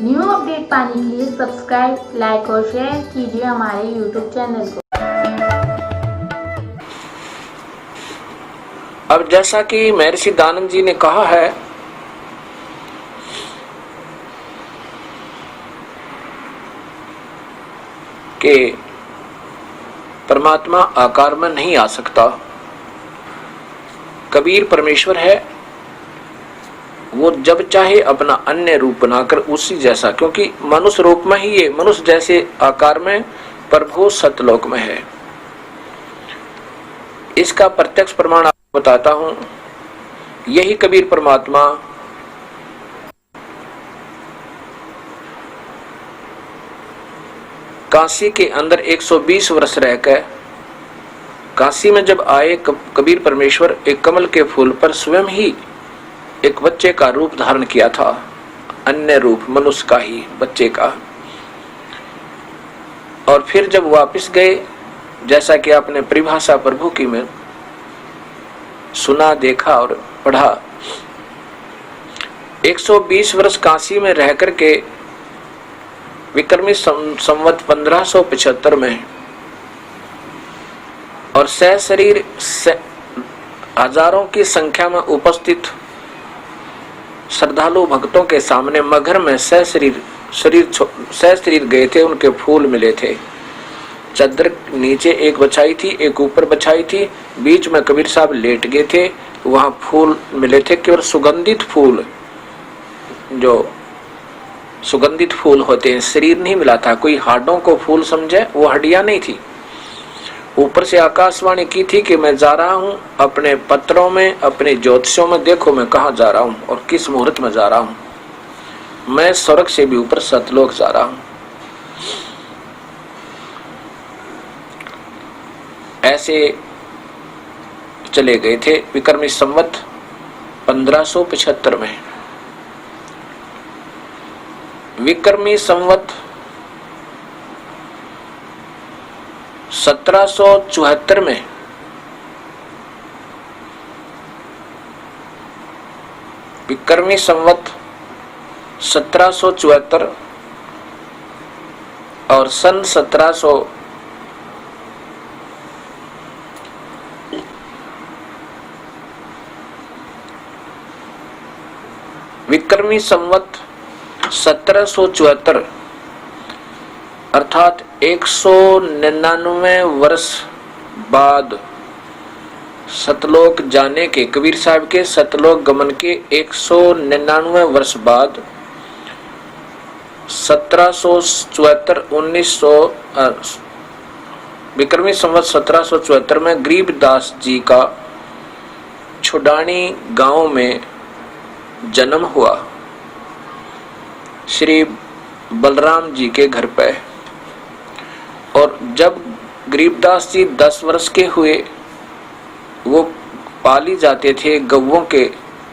New update पाने के लिए सब्सक्राइब, लाइक और शेयर कीजिए हमारे यूट्यूब चैनल को। अब जैसा कि महर्षि दानंद जी ने कहा है कि परमात्मा आकार में नहीं आ सकता। कबीर परमेश्वर है, वो जब चाहे अपना अन्य रूप बनाकर उसी जैसा, क्योंकि मनुष्य रूप में ही ये मनुष्य जैसे आकार में प्रभु सतलोक में है। इसका प्रत्यक्ष प्रमाण आपको बताता हूं। यही कबीर परमात्मा काशी के अंदर 120 वर्ष रहकर काशी में जब आए, कबीर परमेश्वर एक कमल के फूल पर स्वयं ही एक बच्चे का रूप धारण किया था, अन्य रूप मनुष्य का ही बच्चे का। और फिर जब वापस गए, जैसा कि आपने परिभाषा प्रभु की में सुना, देखा और पढ़ा, 120 वर्ष काशी में रह करके विक्रमी संवत 1575 में और सशरीर हजारों की संख्या में उपस्थित श्रद्धालु भक्तों के सामने मगर में सशरीर गए थे। उनके फूल मिले थे। चादर नीचे एक बछाई थी, एक ऊपर बछाई थी, बीच में कबीर साहब लेट गए थे। वहां फूल मिले थे, केवल सुगंधित फूल, जो सुगंधित फूल होते हैं। शरीर नहीं मिला था। कोई हाडों को फूल समझे, वो हड्डियां नहीं थी। ऊपर से आकाशवाणी की थी कि मैं जा रहा हूं, अपने पत्रों में, अपने ज्योतिषों में देखो मैं कहां जा रहा हूं और किस मुहूर्त में जा रहा हूं। मैं स्वर्ग से भी ऊपर सतलोक जा रहा हूं। ऐसे चले गए थे विक्रमी संवत 1575 में। विक्रमी संवत 1774 में विक्रमी संवत 1774 और सन 1700 विक्रमी संवत 1774 अर्थात 199 वर्ष बाद सतलोक जाने के, कबीर साहब के सतलोक गमन के 199 वर्ष बाद 1774 विक्रमी संवत 1774 में गरीबदास जी का छुडानी गांव में जन्म हुआ, श्री बलराम जी के घर पे। और जब गरीबदास जी 10 वर्ष के हुए, वो पाली जाते थे गौओं के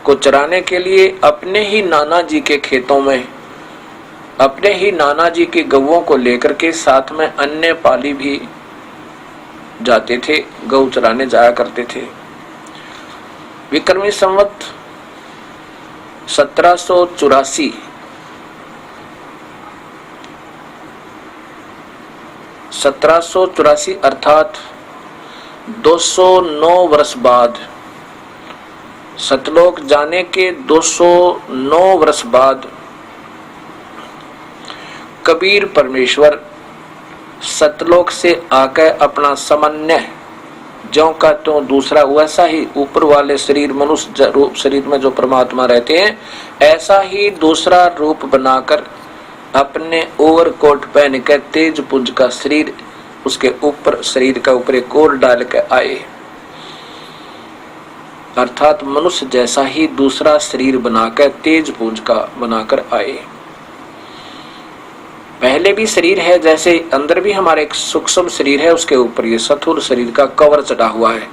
को चराने के लिए अपने ही नाना जी के खेतों में। अपने ही नाना जी के गौओं को लेकर के साथ में अन्य पाली भी जाते थे, गौ चराने जाया करते थे। विक्रमी संवत 1784 1784 अर्थात 209 वर्ष बाद, सतलोक जाने के 209 वर्ष बाद कबीर परमेश्वर सतलोक से आकर अपना समन्वय, ज्यों का त्यों दूसरा वैसा ही ऊपर वाले शरीर मनुष्य रूप शरीर में जो परमात्मा रहते हैं, ऐसा ही दूसरा रूप बनाकर अपने ओवरकोट पहन कर तेज पुंज का शरीर, उसके ऊपर शरीर का ऊपर एक और डाल कर आए। अर्थात मनुष्य जैसा ही दूसरा शरीर बनाकर तेज पुंज का बनाकर आए। पहले भी शरीर है, जैसे अंदर भी हमारे एक सूक्ष्म शरीर है, उसके ऊपर ये स्थूल शरीर का कवर चढ़ा हुआ है।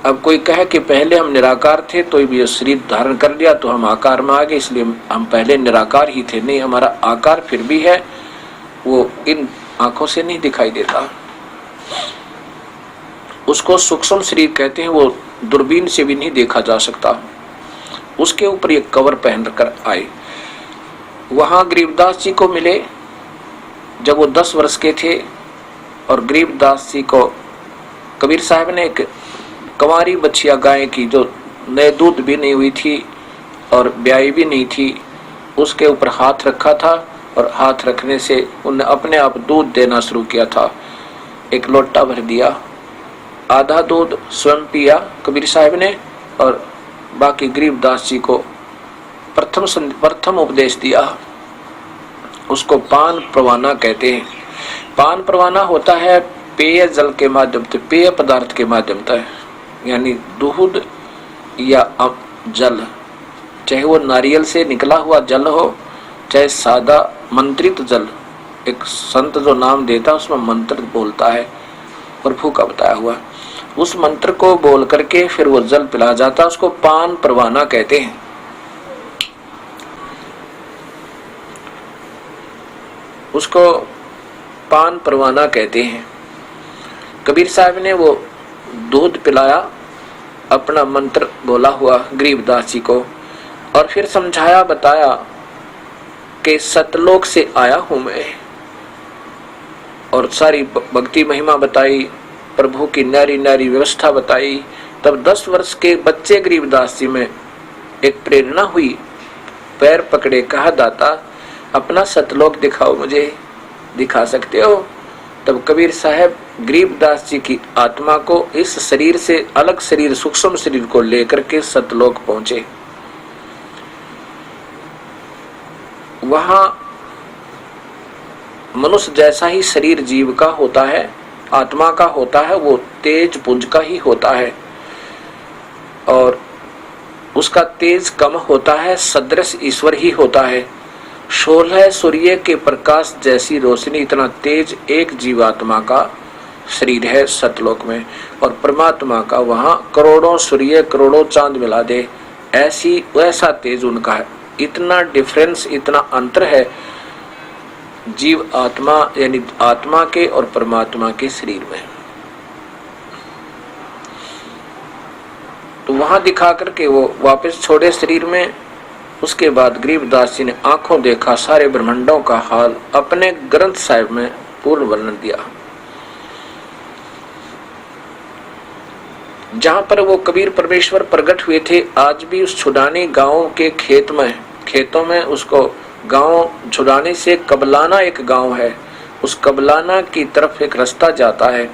अब कोई कहे कि पहले हम निराकार थे तो ये शरीर धारण कर लिया तो हम आकार में आ गए, इसलिए हम पहले निराकार ही थे। नहीं, हमारा आकार फिर भी है, वो इन आंखों से नहीं दिखाई देता। उसको सूक्ष्म शरीर कहते हैं, वो दूरबीन से भी नहीं देखा जा सकता। उसके ऊपर एक कवर पहन कर आए। वहां गरीबदास जी को मिले जब वो 10 वर्ष के थे। और गरीबदास जी को कबीर साहब ने एक कंवारी बछिया गाय की जो नए दूध भी नहीं हुई थी और ब्याई भी नहीं थी, उसके ऊपर हाथ रखा था और हाथ रखने से उन्हें अपने आप दूध देना शुरू किया था। एक लोटा भर दिया, आधा दूध स्वयं पिया कबीर साहब ने और बाकी गरीबदास जी को प्रथम उपदेश दिया। उसको पान परवाना कहते हैं। पान परवाना होता है पेय जल के माध्यम से, पेय पदार्थ के माध्यम से, यानी दूध या जल, चाहे वो नारियल से निकला हुआ जल हो, चाहे सादा मंत्रित जल। एक संत जो नाम देता है उसमें मंत्र बोलता है प्रभु का बताया हुआ, उस मंत्र को बोल करके फिर वो जल पिला जाता, उसको पान परवाना कहते हैं। उसको पान परवाना कहते हैं। कबीर साहब ने वो दूध पिलाया, अपना मंत्र बोला हुआ गरीबदास जी को, और फिर समझाया बताया कि सतलोक से आया हूं मैं, और सारी भक्ति महिमा बताई, प्रभु की नारी नारी व्यवस्था बताई। तब 10 वर्ष के बच्चे गरीबदास जी में एक प्रेरणा हुई, पैर पकड़े, कहा दाता अपना सतलोक दिखाओ, मुझे दिखा सकते हो? तब कबीर साहब गरीबदास जी की आत्मा को इस शरीर से अलग शरीर, सूक्ष्म शरीर को लेकर के सतलोक पहुंचे। वहां मनुष्य जैसा ही शरीर जीव का होता है, आत्मा का होता है, वो तेज पुंज का ही होता है, और उसका तेज कम होता है, सदृश ईश्वर ही होता है। 16 सूर्य के प्रकाश जैसी रोशनी, इतना तेज एक जीवात्मा का शरीर है सतलोक में, और परमात्मा का वहां करोड़ों सूर्य करोड़ों चांद मिला दे ऐसी वैसा तेज उनका है। इतना डिफरेंस, इतना अंतर है जीव आत्मा यानी आत्मा के और परमात्मा के शरीर में। तो वहां दिखा करके वो वापस छोड़े शरीर में। उसके बाद गरीबदास जी ने आंखों देखा सारे ब्रह्मांडों का हाल, अपने ग्रंथ साहिब में पूर्ण वर्णन दिया। जहां पर वो कबीर परमेश्वर प्रकट हुए थे, आज भी उस छुड़ानी गांव के खेतों में उसको गांव छुड़ाने से कबलाना एक गांव है, उस कबलाना की तरफ एक रास्ता जाता है।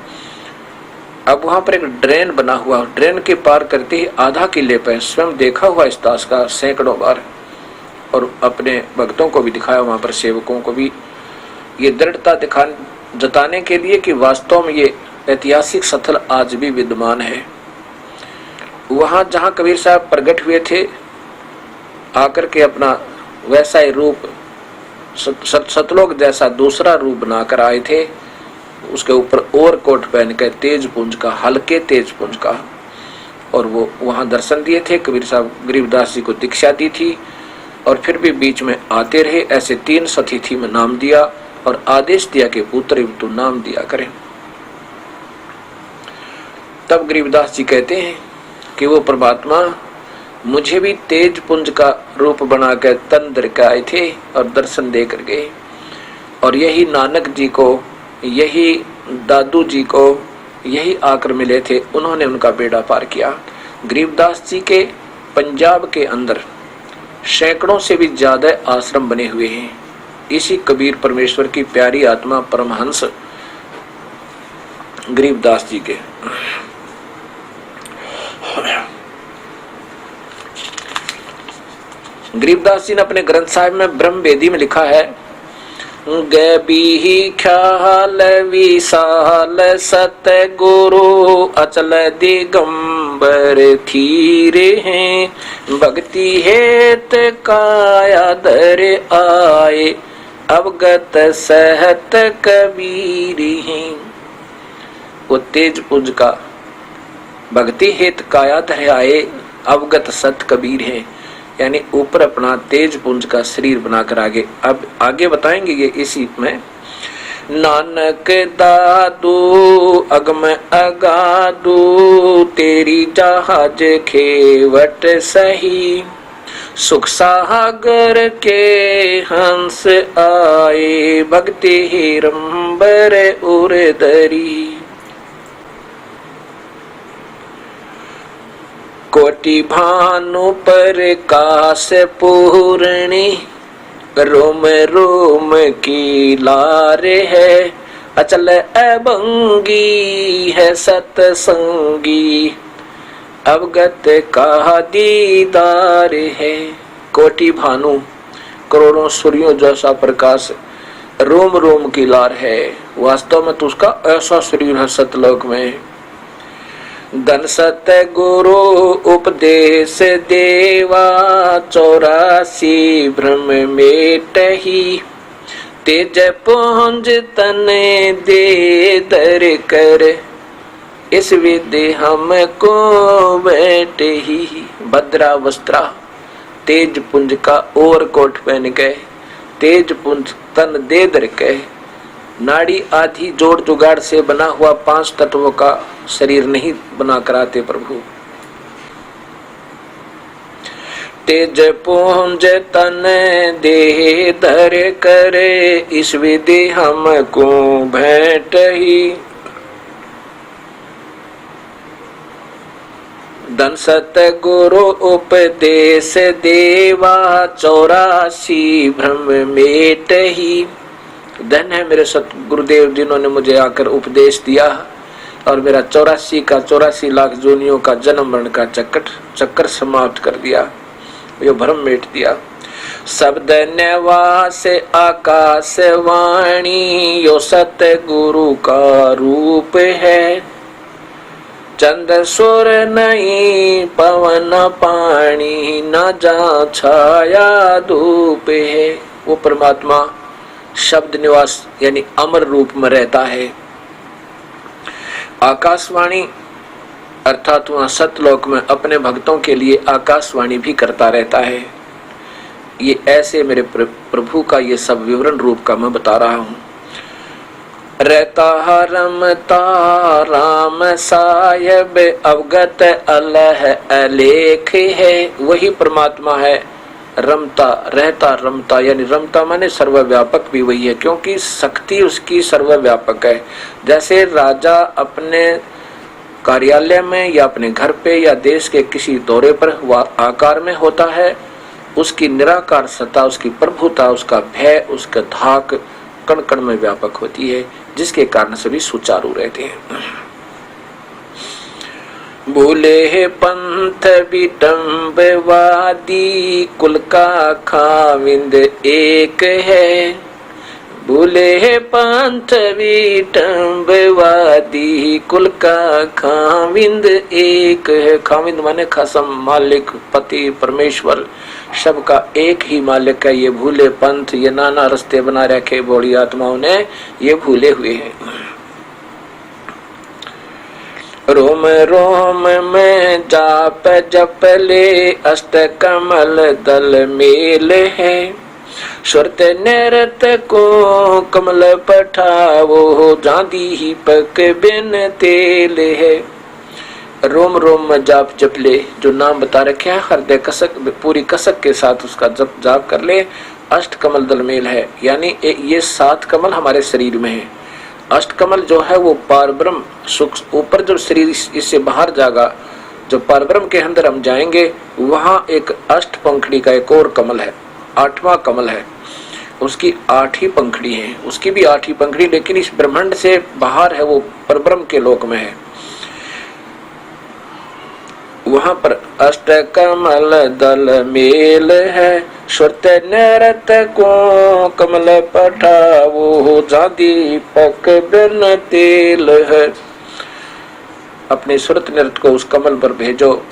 अब वहां पर एक ड्रेन बना हुआ, ड्रेन के पार करते ही आधा किले पे स्वयं देखा हुआ इस दास का सैकड़ों बार, और अपने भक्तों को भी दिखाया, वहां पर सेवकों को भी, ये दृढ़ता जताने के लिए कि वास्तव में ये ऐतिहासिक स्थल आज भी विद्यमान है। वहां जहां कबीर साहब प्रकट हुए थे, आकर के अपना वैसा ही रूप सतलोक जैसा दूसरा रूप बनाकर आए थे। उसके ऊपर ओवरकोट पहन कर तेज पुंज का, हल्के तेज पुंज का, और वो वहां दर्शन दिए थे। कबीर साहब गरीबदास जी को दीक्षा दी थी और फिर भी बीच में आते रहे। ऐसे 3 सतिथि में नाम दिया और आदेश दिया कि पुत्र तू नाम दिया करें। तब गरीबदास जी कहते हैं कि वो परमात्मा मुझे भी तेज पुंज का रूप बनाकर तन धर के आए थे और दर्शन दे कर गए, और यही नानक जी को, यही दादू जी को, यही आकर मिले थे, उन्होंने उनका बेड़ा पार किया। गरीबदास जी के पंजाब के अंदर सैकड़ों से भी ज्यादा आश्रम बने हुए हैं। इसी कबीर परमेश्वर की प्यारी आत्मा परमहंस गरीबदास जी के। गरीबदास जी ने अपने ग्रंथ साहिब में ब्रह्म वेदी में लिखा है, गबी ख्याल विशाल सत गुरु अचल दिगंबर थीरे हैं, भक्ति हेत काया दर आए अवगत सहत कबीर हैं। वो तेज पुंज का भक्ति हेत काया धर आए अवगत सत कबीर हैं, यानी ऊपर अपना तेज पुंज का शरीर बनाकर आगे बताएंगे ये इसी में। नानक दादू अगम अगादू तेरी जहाज खेवट सही, सुख सागर के हंस आए, भक्ति हिरंबर उरदरी। कोटि भानु प्रकाश पूर्णी, रोम रोम की लारे है, अचल अभंगी है सतसंगी, अवगत का दीदार है। कोटि भानु, करोड़ों सूर्यों जैसा प्रकाश, रोम रोम की लार है। वास्तव में तो उसका ऐसा शरीर है सतलोक में। धन सत गुरु उपदेश देवा, 84 भ्रम मेटहि, तेज पुंज तन दे दर कर, इस विधि हमको बैठे ही। भद्रा वस्त्रा, तेज पुंज का और कोट पहन के, तेज पुंज तन दे दर के, नाड़ी आदि जोड़ जुगाड़ से बना हुआ 5 तत्वों का शरीर नहीं बना कराते प्रभु। तेज पुंज तन दे धर करे, इस विधि हमको भेंट ही। धन सत गुरु उपदेश देवा, 84 भ्रम मेट ही। धन है मेरे सत गुरुदेव जिन्होंने मुझे आकर उपदेश दिया और मेरा 84 का 84 लाख जोनियों का जन्म मरण का चक्कर समाप्त कर दिया, यो भ्रम मेट दिया। शब्द निवास आकाश वाणी, यो सत गुरु का रूप है। चंद सुर नहीं पवन पानी, न जा छाया धूप है। वो परमात्मा शब्द निवास यानी अमर रूप में रहता है। आकाशवाणी अर्थात वह सतलोक में अपने भक्तों के लिए आकाशवाणी भी करता रहता है। ये ऐसे मेरे प्रभु का ये सब विवरण रूप का मैं बता रहा हूँ। रहता रमता राम सायब, अवगत अलह अलेख है। वही परमात्मा है, रमता रहता रमता, यानी रमता माने सर्वव्यापक भी वही है, क्योंकि शक्ति उसकी सर्वव्यापक है। जैसे राजा अपने कार्यालय में या अपने घर पे या देश के किसी दौरे पर आकार में होता है, उसकी निराकार सत्ता, उसकी प्रभुता, उसका भय, उसका धाक कण कण में व्यापक होती है, जिसके कारण सभी सुचारू रहते हैं। भूले पंथ विटम्बवादी, कुल का खाविंद एक है। भूले पंथ विटम्बवादी, कुल का खाविंद एक है। खाविंद माने खसम, मालिक, पति, परमेश्वर, सबका एक ही मालिक है। ये भूले पंथ, ये नाना रास्ते बना रखे बड़ी आत्माओं ने, ये भूले हुए हैं। रोम रोम में जाप जप ले, अष्ट कमल दल मेल है। सुरत नृत को कमल पठावो, जादी ही पक बिन तेल है। रोम रोम में जाप जप ले, जो नाम बता रखे हैं, हृदय कसक पूरी कसक के साथ उसका जप जाप कर ले। अष्ट कमल दल मेल है, यानी ये 7 कमल हमारे शरीर में है। अष्ट कमल जो है वो पारब्रह्म सुख, ऊपर जो शरीर इससे बाहर जाएगा, जो पारब्रह्म के अंदर हम जाएंगे, वहां एक अष्ट पंखड़ी का एक और कमल है, 8वां कमल है। उसकी 8 ही पंखड़ी है, उसकी भी 8 ही पंखड़ी, लेकिन इस ब्रह्मांड से बाहर है, वो परब्रह्म के लोक में है। वहां पर अष्ट कमल दल मेल है। सुरत नृत को कमल पठावो, जादी पक बिन तेल है। अपने सुरत नृत को उस कमल पर भेजो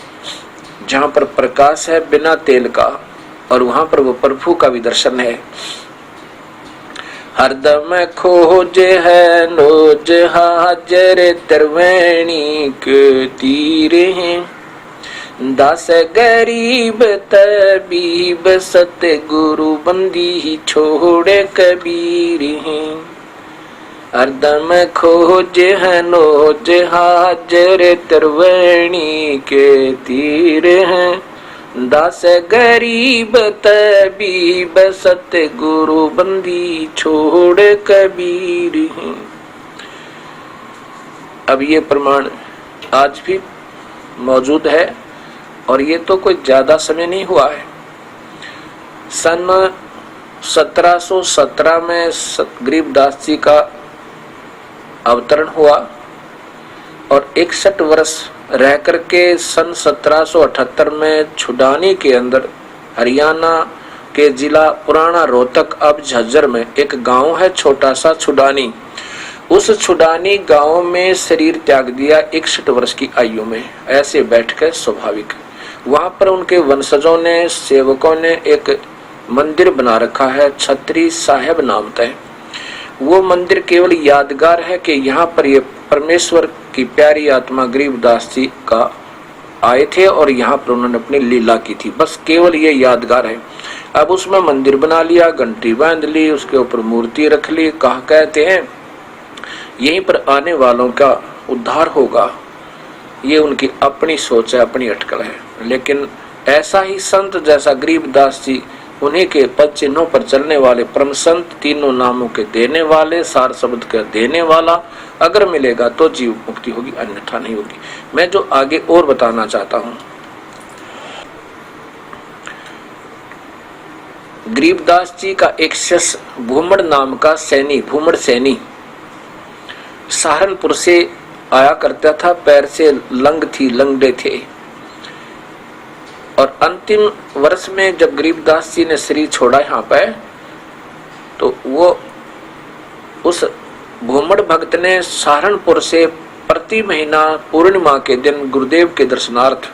जहां पर प्रकाश है बिना तेल का, और वहां पर वो प्रभु का भी दर्शन है। हरदम खोज है नोज हाजर, त्रिवेणी के तीर हैं। दास गरीब तबीब, सतगुरु बंदी ही छोड़े कबीर हैं। हरदम खोज है नोज हाजर, त्रिवेणी के तीर हैं। दास गरीब तबीब सतगुरु बंदी छोड़ कबीर। अब ये प्रमाण आज भी मौजूद है और ये तो कोई ज्यादा समय नहीं हुआ है। सन 1717 में गरीबदास जी का अवतरण हुआ और 61 वर्ष रह करके सन 1778 में छुडानी के अंदर हरियाणा के जिला पुराना रोहतक अब झज्जर में एक गांव है छोटा सा छुडानी। उस छुडानी गांव में शरीर त्याग दिया 61 वर्ष की आयु में, ऐसे बैठकर स्वाभाविक। वहां पर उनके वंशजों ने सेवकों ने एक मंदिर बना रखा है, छत्री साहेब नाम है। वो मंदिर केवल यादगार है कि यहाँ पर ये परमेश्वर की प्यारी आत्मा गरीबदास जी का आए थे और यहाँ पर उन्होंने अपनी लीला की थी, बस केवल ये यादगार है। अब उसमें मंदिर बना लिया, घंटी बांध ली, उसके ऊपर मूर्ति रख ली। कहा कहते हैं यहीं पर आने वालों का उद्धार होगा। ये उनकी अपनी सोच है, अपनी अटकल है। लेकिन ऐसा ही संत जैसा गरीबदास जी, उन्हीं के पद चिन्हों पर चलने वाले परम संत, तीनों नामों के देने वाले, सार शब्द का देने वाला, अगर मिलेगा तो जीव मुक्ति होगी, अन्यथा नहीं होगी। मैं जो आगे और बताना चाहता हूं, गरीबदास जी का एक शिष्य भूमड़ नाम का सैनी, भूमड़ सैनी, सहारनपुर से आया करता था। पैर से लंग थी, लंगड़े थे। और अंतिम वर्ष में जब गरीबदास जी ने शरीर छोड़ा यहाँ पे, तो वो उस भूमड़ भक्त ने सहारनपुर से प्रति महीना पूर्णिमा के दिन गुरुदेव के दर्शनार्थ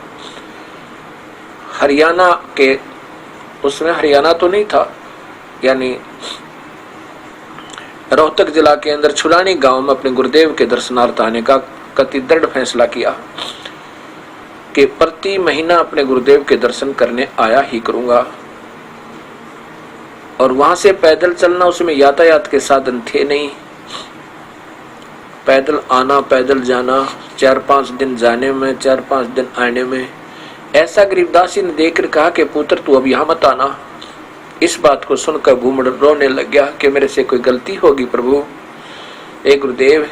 हरियाणा के, उसमें हरियाणा तो नहीं था, यानी रोहतक जिला के अंदर छुडानी गांव में अपने गुरुदेव के दर्शनार्थ आने का कति दृढ़ फैसला किया कि प्रति महीना अपने गुरुदेव के दर्शन करने आया ही करूंगा। और वहां से पैदल चलना, उसमें यातायात के साधन थे नहीं, पैदल आना पैदल जाना, 4-5 दिन जाने में, 4-5 दिन आने में। ऐसा गरीबदास जी ने देखकर कहा कि पुत्र तू अब यहाँ मत आना। इस बात को सुनकर भूमड़ रोने लग गया कि मेरे से कोई गलती होगी प्रभु। ए गुरुदेव,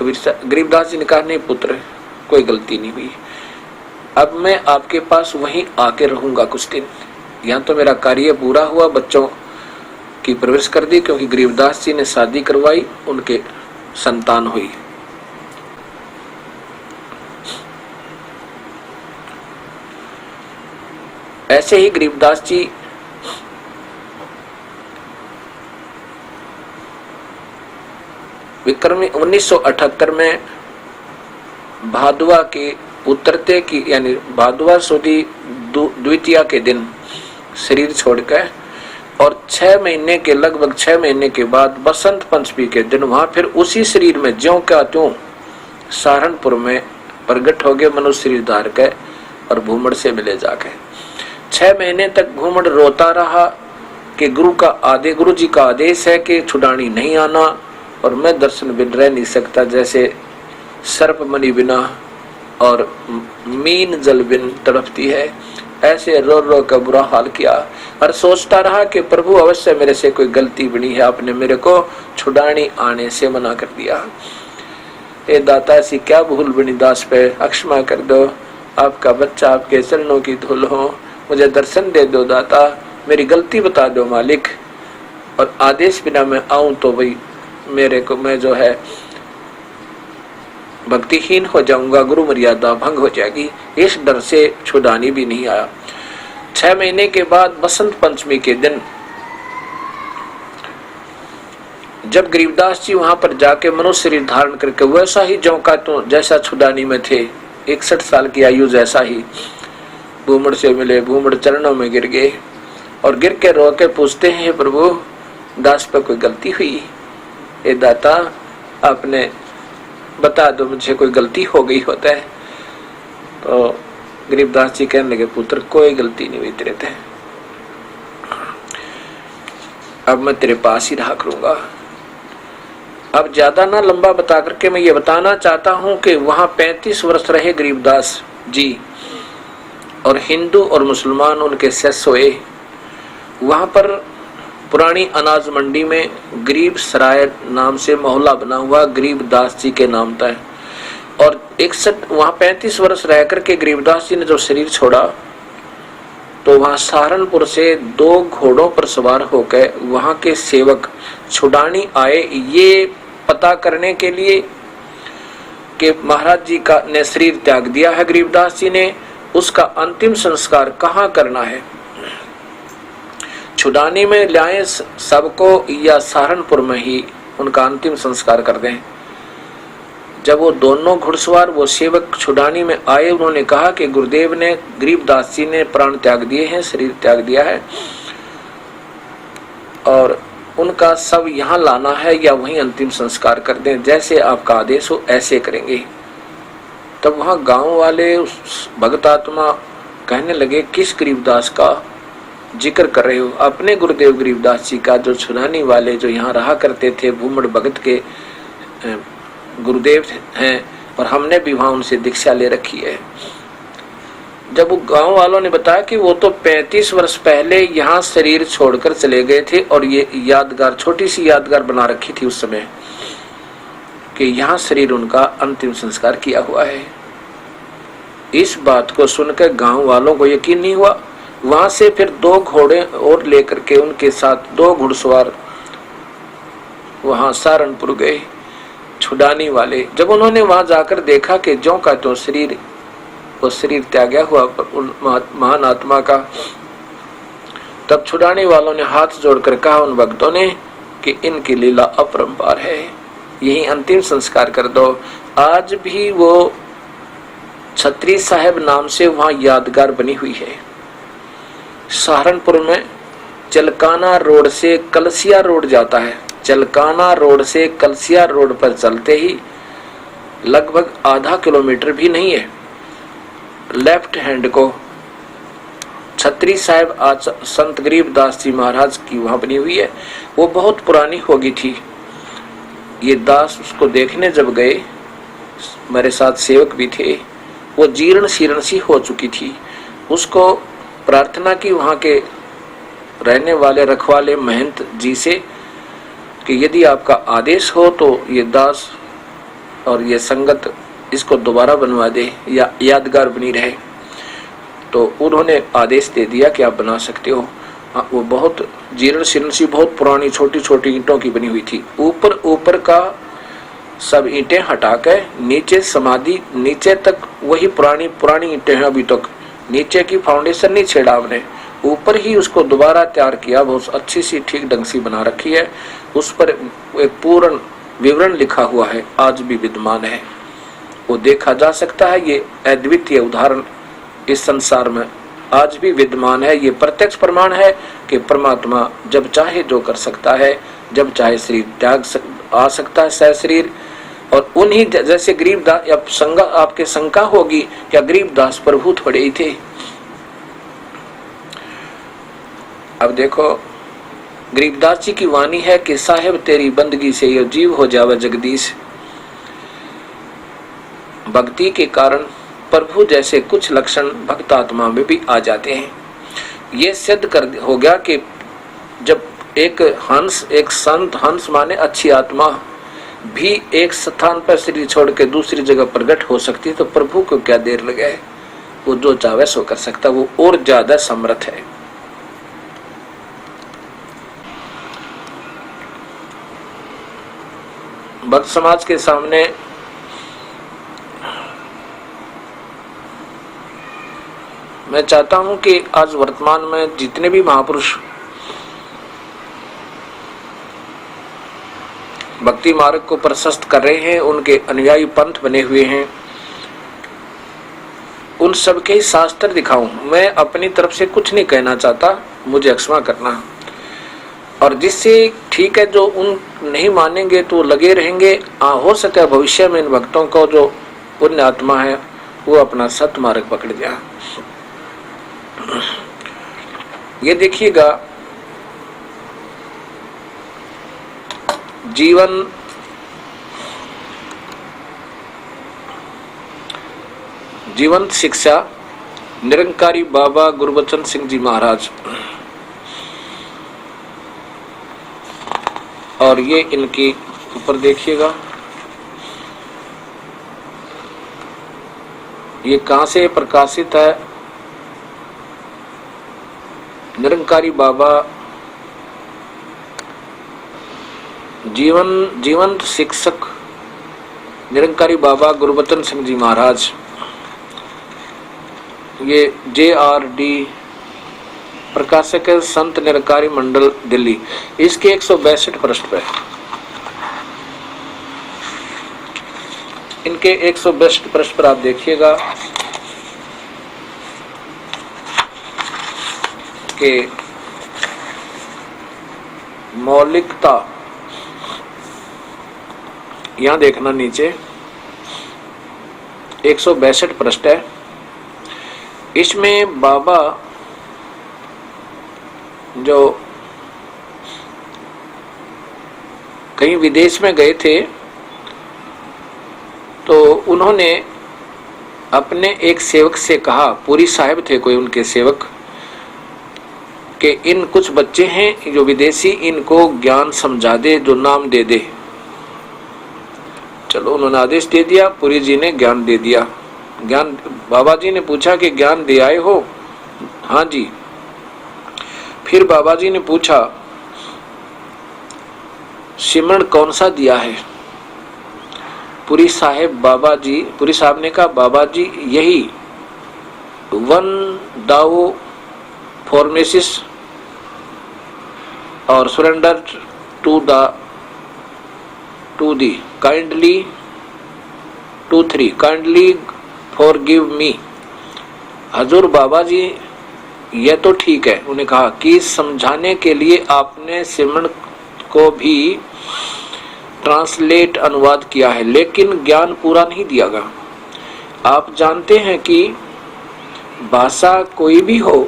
गरीबदास जी ने कहा नहीं पुत्र, कोई गलती नहीं हुई, अब मैं आपके पास वहीं आके रहूंगा कुछ दिन। यहाँ तो मेरा कार्य पूरा हुआ, बच्चों की परवरिश कर दी, क्योंकि गरीबदास जी ने शादी करवाई, उनके संतान हुई। ऐसे ही गरीबदास जी विक्रमी 1978 में भादुआ के उतरते की, यानी भादुआ सुदी द्वितीया के दिन शरीर छोड़कर, और 6 महीने के, लगभग 6 महीने के बाद बसंत पंचमी के दिन वहां फिर उसी शरीर में ज्यों का त्यों सहारनपुर में प्रकट हो गए, मनुष्य शरीर धार के, और भूमड़ से मिले जाके। 6 महीने तक भूमड़ रोता रहा कि गुरु जी का आदेश है कि छुडानी नहीं आना, और मैं दर्शन बिन रह नहीं सकता, जैसे सर्प मणि बिना और मीन जल बिन तड़पती है, ऐसे रो रो का बुरा हाल किया। और सोचता रहा कि प्रभु अवश्य मेरे से कोई गलती बनी है, आपने मेरे को छुडानी आने से मना कर दिया। ए दाता, ऐसी क्या भूल बनी दास पे, अक्षमा कर दो, आपका बच्चा आपके चरणों की धूल हो, मुझे दर्शन दे दो दाता, मेरी गलती बता दो मालिक, और आदेश बिना मैं आऊं तो भाई मेरे को, मैं जो है भक्तिहीन हो जाऊंगा, गुरु मर्यादा भंग हो जाएगी। इस डर से छुडानी भी नहीं आया। 6 महीने के बाद बसंत पंचमी के दिन जब गरीबदास जी वहां पर जाके मनुष्य शरीर धारण करके वैसा ही ज्यों का त्यों जैसा छुडानी में थे, 61 साल की आयु जैसा ही भूमड़ से मिले, भूमड़ चरणों में गिर गए और गिर के रो के पूछते हैं, प्रभु दास पर कोई गलती हुई? ए दाता, आपने बता दो, मुझे कोई गलती हो गई होता है। तो गरीबदास जी कहने लगे, पुत्र कोई गलती नहीं हुई तेरे थे, अब मैं तेरे पास ही रहा करूंगा। अब ज्यादा ना लंबा बता करके मैं ये बताना चाहता हूं कि वहां 35 वर्ष रहे गरीबदास जी, और हिंदू और मुसलमान उनके शिष्य हुए। वहां पर पुरानी अनाज मंडी में गरीब सराय नाम से मोहल्ला बना हुआ, गरीबदास जी के नाम था। और 61 वहां 35 वर्ष रह करके गरीबदास जी ने जो शरीर छोड़ा, तो वहां सहारनपुर से 2 घोड़ों पर सवार होकर वहां के सेवक छुड़ानी आए, ये पता करने के लिए कि महाराज जी का ने शरीर त्याग दिया है गरीबदास जी ने, उसका अंतिम संस्कार कहाँ करना है। छुड़ानी में लाए सबको या सहारनपुर में ही उनका अंतिम संस्कार कर दें। जब वो दोनों घुड़सवार वो सेवक छुड़ानी में आए, उन्होंने कहा कि गुरुदेव ने गरीबदास जी ने प्राण त्याग दिए हैं, शरीर त्याग दिया है और उनका सब यहाँ लाना है या वहीं अंतिम संस्कार कर दें, जैसे आपका आदेश हो ऐसे करेंगे। तब वहां गांव वाले उस भगत आत्मा कहने लगे, किस गरीबदास का जिक्र कर रहे हो? अपने गुरुदेव गरीबदास जी का, जो छुड़ानी वाले जो यहाँ रहा करते थे, भूमड़ भगत के गुरुदेव हैं और हमने भी वहां उनसे दीक्षा ले रखी है। जब वो गांव वालों ने बताया कि वो तो 35 वर्ष पहले यहाँ शरीर छोड़कर चले गए थे और ये यादगार, छोटी सी यादगार बना रखी थी उस समय कि यहाँ शरीर उनका अंतिम संस्कार किया हुआ है। इस बात को सुनकर गांव वालों को यकीन नहीं हुआ। वहां से फिर 2 घोड़े और लेकर के उनके साथ 2 घुड़सवार वहां सहारनपुर गए छुड़ानी वाले। जब उन्होंने वहां जाकर देखा कि ज्यों का तो शरीर, वो शरीर त्यागा हुआ उन महान आत्मा का, तब छुड़ाने वालों ने हाथ जोड़कर कहा उन भक्तों ने कि इनकी लीला अपरंपार है, यही अंतिम संस्कार कर दो। आज भी वो छत्री साहब नाम से वहां यादगार बनी हुई है। सहारनपुर में चलकाना रोड से कलसिया रोड जाता है। चलकाना रोड से कलसिया रोड पर चलते ही लगभग आधा किलोमीटर भी नहीं है, लेफ्ट हैंड को छत्री साहब आज संत गरीबदास जी महाराज की वहां बनी हुई है। वो बहुत पुरानी होगी थी। ये दास उसको देखने जब गए, मेरे साथ सेवक भी थे, वो जीर्ण शीर्ण सी हो चुकी थी। उसको प्रार्थना की वहां के रहने वाले रखवाले महंत जी से कि यदि आपका आदेश हो तो ये दास और ये संगत इसको दोबारा बनवा दे या यादगार बनी रहे। तो उन्होंने आदेश दे दिया कि आप बना सकते हो। वो बहुत जीर्ण शीर्ण सी, बहुत पुरानी छोटी छोटी ईंटों की बनी हुई थी। ऊपर का सब ईंटें हटा कर नीचे समाधि, नीचे तक वही पुरानी ईंटें हैं अभी तक। नीचे की फाउंडेशन नहीं छेड़ा हमने, ऊपर ही उसको दोबारा तैयार किया, बहुत अच्छी सी ठीक ढंग से बना रखी है। उस पर एक पूर्ण विवरण लिखा हुआ है, आज भी विद्यमान है, वो देखा जा सकता है। ये अद्वितीय उदाहरण इस संसार में आज भी विद्यमान है। ये प्रत्यक्ष प्रमाण है कि परमात्मा जब चाहे जो कर सकता है, जब चाहे शरीर त्याग आ सकता है सह शरीर। और उन्हीं जैसे गरीबदास, आपके शंका होगी क्या गरीबदास प्रभु थोड़े ही थे? अब देखो, गरीबदास जी की वाणी है कि साहेब तेरी बंदगी से ये जीव हो जावे जगदीश। भक्ति के कारण प्रभु जैसे कुछ लक्षण भक्त आत्मा में भी आ जाते हैं। ये सिद्ध कर हो गया कि जब एक हंस, एक संत, हंस माने अच्छी आत्मा भी एक स्थान पर शरीर छोड़ के दूसरी जगह प्रकट हो सकती है, तो प्रभु को क्या देर लगे? वो जो चाहे सो कर सकता, वो और ज्यादा समर्थ है। भक्त समाज के सामने मैं चाहता हूं कि आज वर्तमान में जितने भी महापुरुष भक्ति मार्ग को प्रशस्त कर रहे हैं, उनके अनुयायी पंथ बने हुए हैं, उन सबके ही शास्त्र दिखाऊं। मैं अपनी तरफ से कुछ नहीं कहना चाहता, मुझे क्षमा करना। और जिससे ठीक है, जो उन नहीं मानेंगे तो लगे रहेंगे। हो सके भविष्य में इन भक्तों को जो पुण्य आत्मा है वो अपना सत मार्ग पकड़ जाए। ये देखिएगा, जीवन शिक्षा निरंकारी बाबा गुरबचन सिंह जी महाराज, और ये इनकी ऊपर देखिएगा, ये कहां से प्रकाशित है? निरंकारी बाबा जीवंत शिक्षक निरंकारी बाबा गुरबचन सिंह जी महाराज, ये JRD प्रकाशक है, संत निरंकारी मंडल दिल्ली। इसके 162 पृष्ठ पे, इनके 162 पृष्ठ पर आप देखिएगा कि मौलिकता, यहां देखना नीचे 162 पृष्ठ है। इसमें बाबा जो कहीं विदेश में गए थे तो उन्होंने अपने एक सेवक से कहा, पूरी साहिब थे कोई उनके सेवक, कि इन कुछ बच्चे हैं जो विदेशी, इनको ज्ञान समझा दे, जो नाम दे दे। चलो उन्होंने आदेश दे दिया, पुरी जी ने ज्ञान दे दिया। ज्ञान, बाबा जी ने पूछा कि ज्ञान दे आए हो? हाँ जी। फिर बाबा जी ने पूछा, सिमरन कौन सा दिया है? पुरी साहब ने कहा, बाबा जी यही 1 दाओ फॉर्मेसिस और surrender to thee kindly 2-3 kindly forgive me. हजूर बाबा जी यह तो ठीक है, उन्हें कहा कि समझाने के लिए आपने सिमरन को भी ट्रांसलेट अनुवाद किया है, लेकिन ज्ञान पूरा नहीं दिया गया। आप जानते हैं कि भाषा कोई भी हो,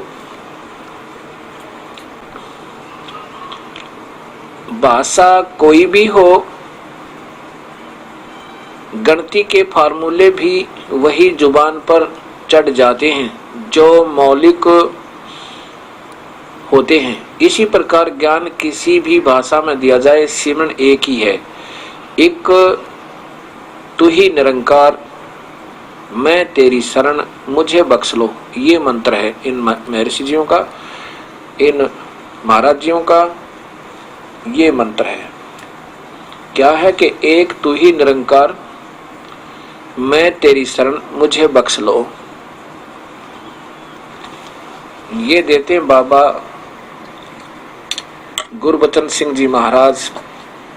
गणित के फार्मूले भी वही जुबान पर चढ़ जाते हैं जो मौलिक होते हैं। इसी प्रकार ज्ञान किसी भी भाषा में दिया जाए, सिमरन एक ही है, एक तू ही निरंकार, मैं तेरी शरण, मुझे बख्श लो। ये मंत्र है इन महर्षि जियों का, इन महाराज जियों का। ये मंत्र है, क्या है कि एक तू ही निरंकार, मैं तेरी शरण, मुझे बख्श लो। ये देते हैं बाबा गुरबचन सिंह जी महाराज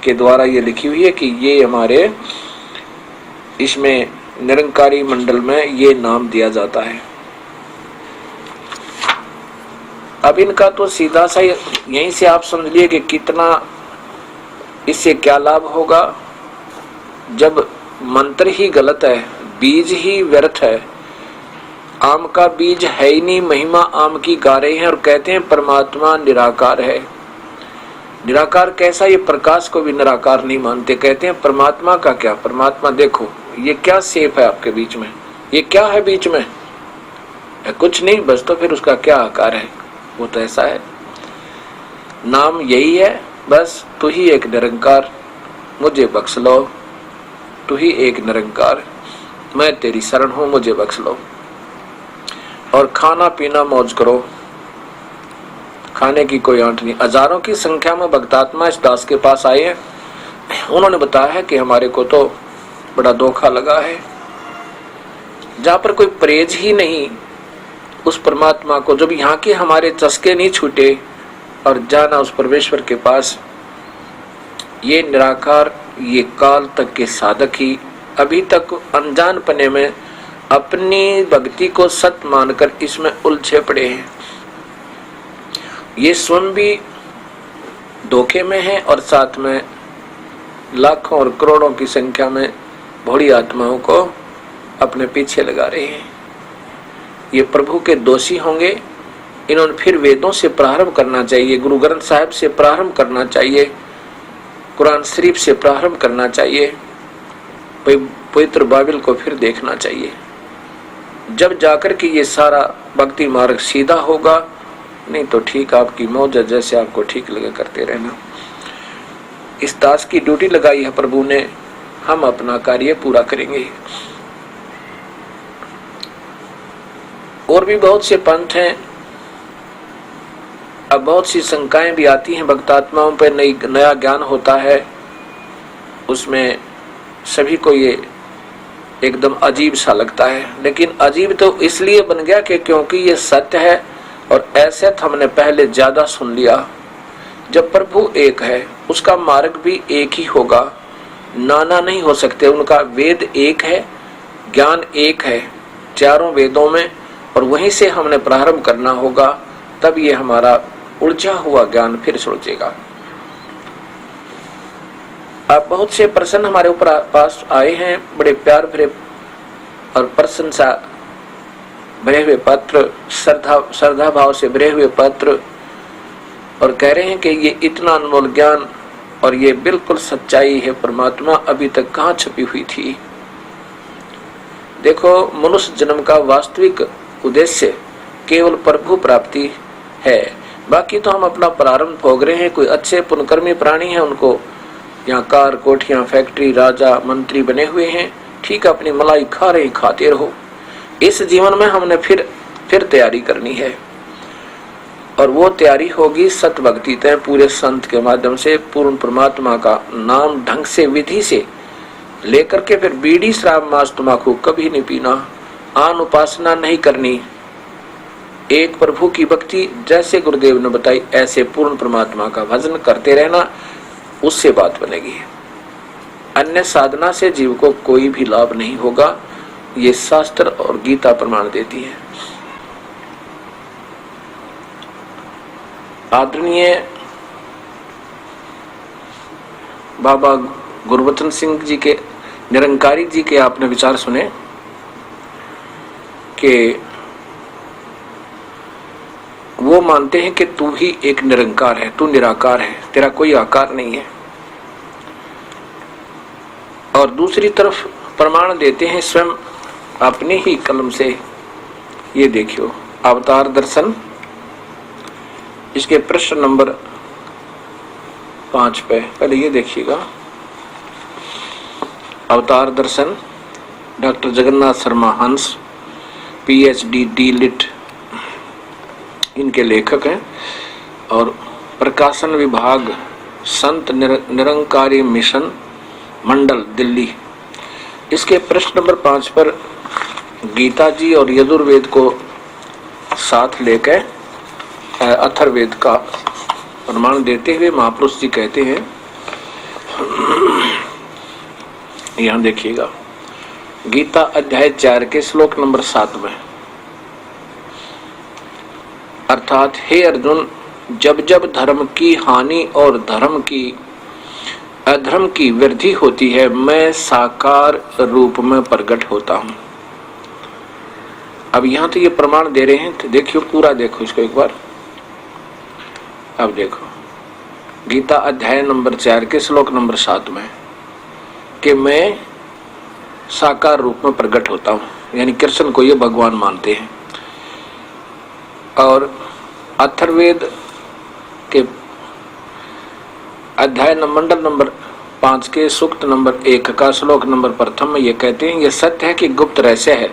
के द्वारा ये लिखी हुई है कि ये हमारे इसमें निरंकारी मंडल में ये नाम दिया जाता है। अब इनका तो सीधा सा यहीं से आप समझ लिए कि कितना इससे क्या लाभ होगा। जब मंत्र ही गलत है, बीज ही व्यर्थ है, आम का बीज है ही नहीं, महिमा आम की गा रहे हैं और कहते हैं परमात्मा निराकार है। निराकार कैसा? ये प्रकाश को भी निराकार नहीं मानते, कहते हैं परमात्मा का क्या? परमात्मा देखो ये क्या शेप है आपके बीच में, ये क्या है बीच में? कुछ नहीं, बस तो फिर उसका क्या आकार है? वो तो ऐसा है, नाम यही है, बस तू ही एक निरंकार, मुझे बख्श लो, तू ही एक निरंकार, मैं तेरी शरण हूं, मुझे बख्श लो। और खाना पीना मौज करो, खाने की कोई आंट नहीं। हजारों की संख्या में भक्तात्मा इस दास के पास आए हैं, उन्होंने बताया है कि हमारे को तो बड़ा धोखा लगा है, जहां पर कोई परहेज ही नहीं उस परमात्मा को, जब यहाँ के हमारे चस्के नहीं छूटे और जाना उस परमेश्वर के पास। ये निराकार, ये काल तक के साधक ही अभी तक अनजान पने में अपनी भक्ति को सत्य मानकर इसमें उलझे पड़े हैं। ये स्वयं भी धोखे में है और साथ में लाखों और करोड़ों की संख्या में भोली आत्माओं को अपने पीछे लगा रहे हैं। ये प्रभु के दोषी होंगे। इन्होंने फिर वेदों से प्रारंभ करना चाहिए, गुरु ग्रंथ साहिब से प्रारंभ करना चाहिए, कुरान शरीफ से प्रारंभ करना चाहिए, पवित्र बाइबल को फिर देखना चाहिए। जब जाकर के ये सारा भक्ति मार्ग सीधा होगा, नहीं तो ठीक आपकी मौज, जैसे आपको ठीक लगे करते रहना। इस दास की ड्यूटी लगाई है प्रभु ने, हम अपना कार्य पूरा करेंगे। और भी बहुत से पंथ हैं। अब बहुत सी शंकाएं भी आती हैं भक्तात्माओं पर, नया ज्ञान होता है, उसमें सभी को ये एकदम अजीब सा लगता है। लेकिन अजीब तो इसलिए बन गया कि क्योंकि ये सत्य है और ऐसे तो हमने पहले ज्यादा सुन लिया। जब प्रभु एक है, उसका मार्ग भी एक ही होगा, नाना नहीं हो सकते। उनका वेद एक है, ज्ञान एक है चारों वेदों में, और वहीं से हमने प्रारंभ करना होगा, तब ये हमारा उलझा हुआ ज्ञान फिर सुलझेगा। अब बहुत से प्रश्न हमारे ऊपर पास आए हैं, बड़े प्यार भरे और प्रशंसा भरे हुए पत्र, श्रद्धा भाव से भरे हुए पत्र, और कह रहे हैं कि ये इतना अनमोल ज्ञान और ये बिल्कुल सच्चाई है परमात्मा अभी तक कहाँ छुपी हुई थी। देखो, मनुष्य जन्म का वास्तविक उद्देश्य केवल प्रभु प्राप्ति है। बाकी तो हम अपना प्रारंभ भोग रहे हैं। कोई अच्छे पुण्यकर्मी प्राणी हैं, उनको यहाँ कार, कोठियां, फैक्ट्री, राजा, मंत्री बने हुए हैं, ठीक है, अपनी मलाई खा रहे, खाते रहो। इस जीवन में हमने फिर तैयारी करनी है, और वो तैयारी होगी सत भक्ति तय पूरे संत के माध्यम से, पूर्ण परमात्मा का नाम ढंग से विधि से लेकर के। फिर बीड़ी, शराब, मांस, तंबाकू कभी नहीं पीना, आन उपासना नहीं करनी, एक प्रभु की भक्ति जैसे गुरुदेव ने बताई ऐसे पूर्ण परमात्मा का भजन करते रहना, उससे बात बनेगी। अन्य साधना से जीव को कोई भी लाभ नहीं होगा, ये शास्त्र और गीता प्रमाण देती है। आदरणीय बाबा गुरबचन सिंह जी के, निरंकारी जी के आपने विचार सुने कि वो मानते हैं कि तू ही एक निरंकार है, तू निराकार है, तेरा कोई आकार नहीं है। और दूसरी तरफ प्रमाण देते हैं स्वयं अपने ही कलम से। ये देखियो अवतार दर्शन, इसके प्रश्न नंबर 5 पे पहले ये देखिएगा। अवतार दर्शन डॉक्टर जगन्नाथ शर्मा हंस, PhD D.Litt इनके लेखक हैं, और प्रकाशन विभाग संत निरंकारी मिशन मंडल दिल्ली। इसके प्रश्न नंबर 5 पर गीता जी और यजुर्वेद को साथ लेकर अथर्ववेद का प्रमाण देते हुए महापुरुष जी कहते हैं, यहां देखिएगा गीता अध्याय 4 के श्लोक नंबर 7 में, अर्थात हे अर्जुन, जब जब धर्म की हानि और अधर्म की वृद्धि होती है, मैं साकार रूप में प्रकट होता हूं। अब यहां तो ये प्रमाण दे रहे हैं, तो देखियो पूरा देखो इसको एक बार। अब देखो गीता अध्याय नंबर 4 के श्लोक नंबर 7 में कि मैं साकार रूप में प्रकट होता हूं, यानी कृष्ण को ये भगवान मानते हैं। और अथर्ववेद के अध्याय मंडल नंबर 5 के सूक्त नंबर 1 का श्लोक नंबर 1 में ये कहते हैं, ये सत्य है कि गुप्त रहस्य है,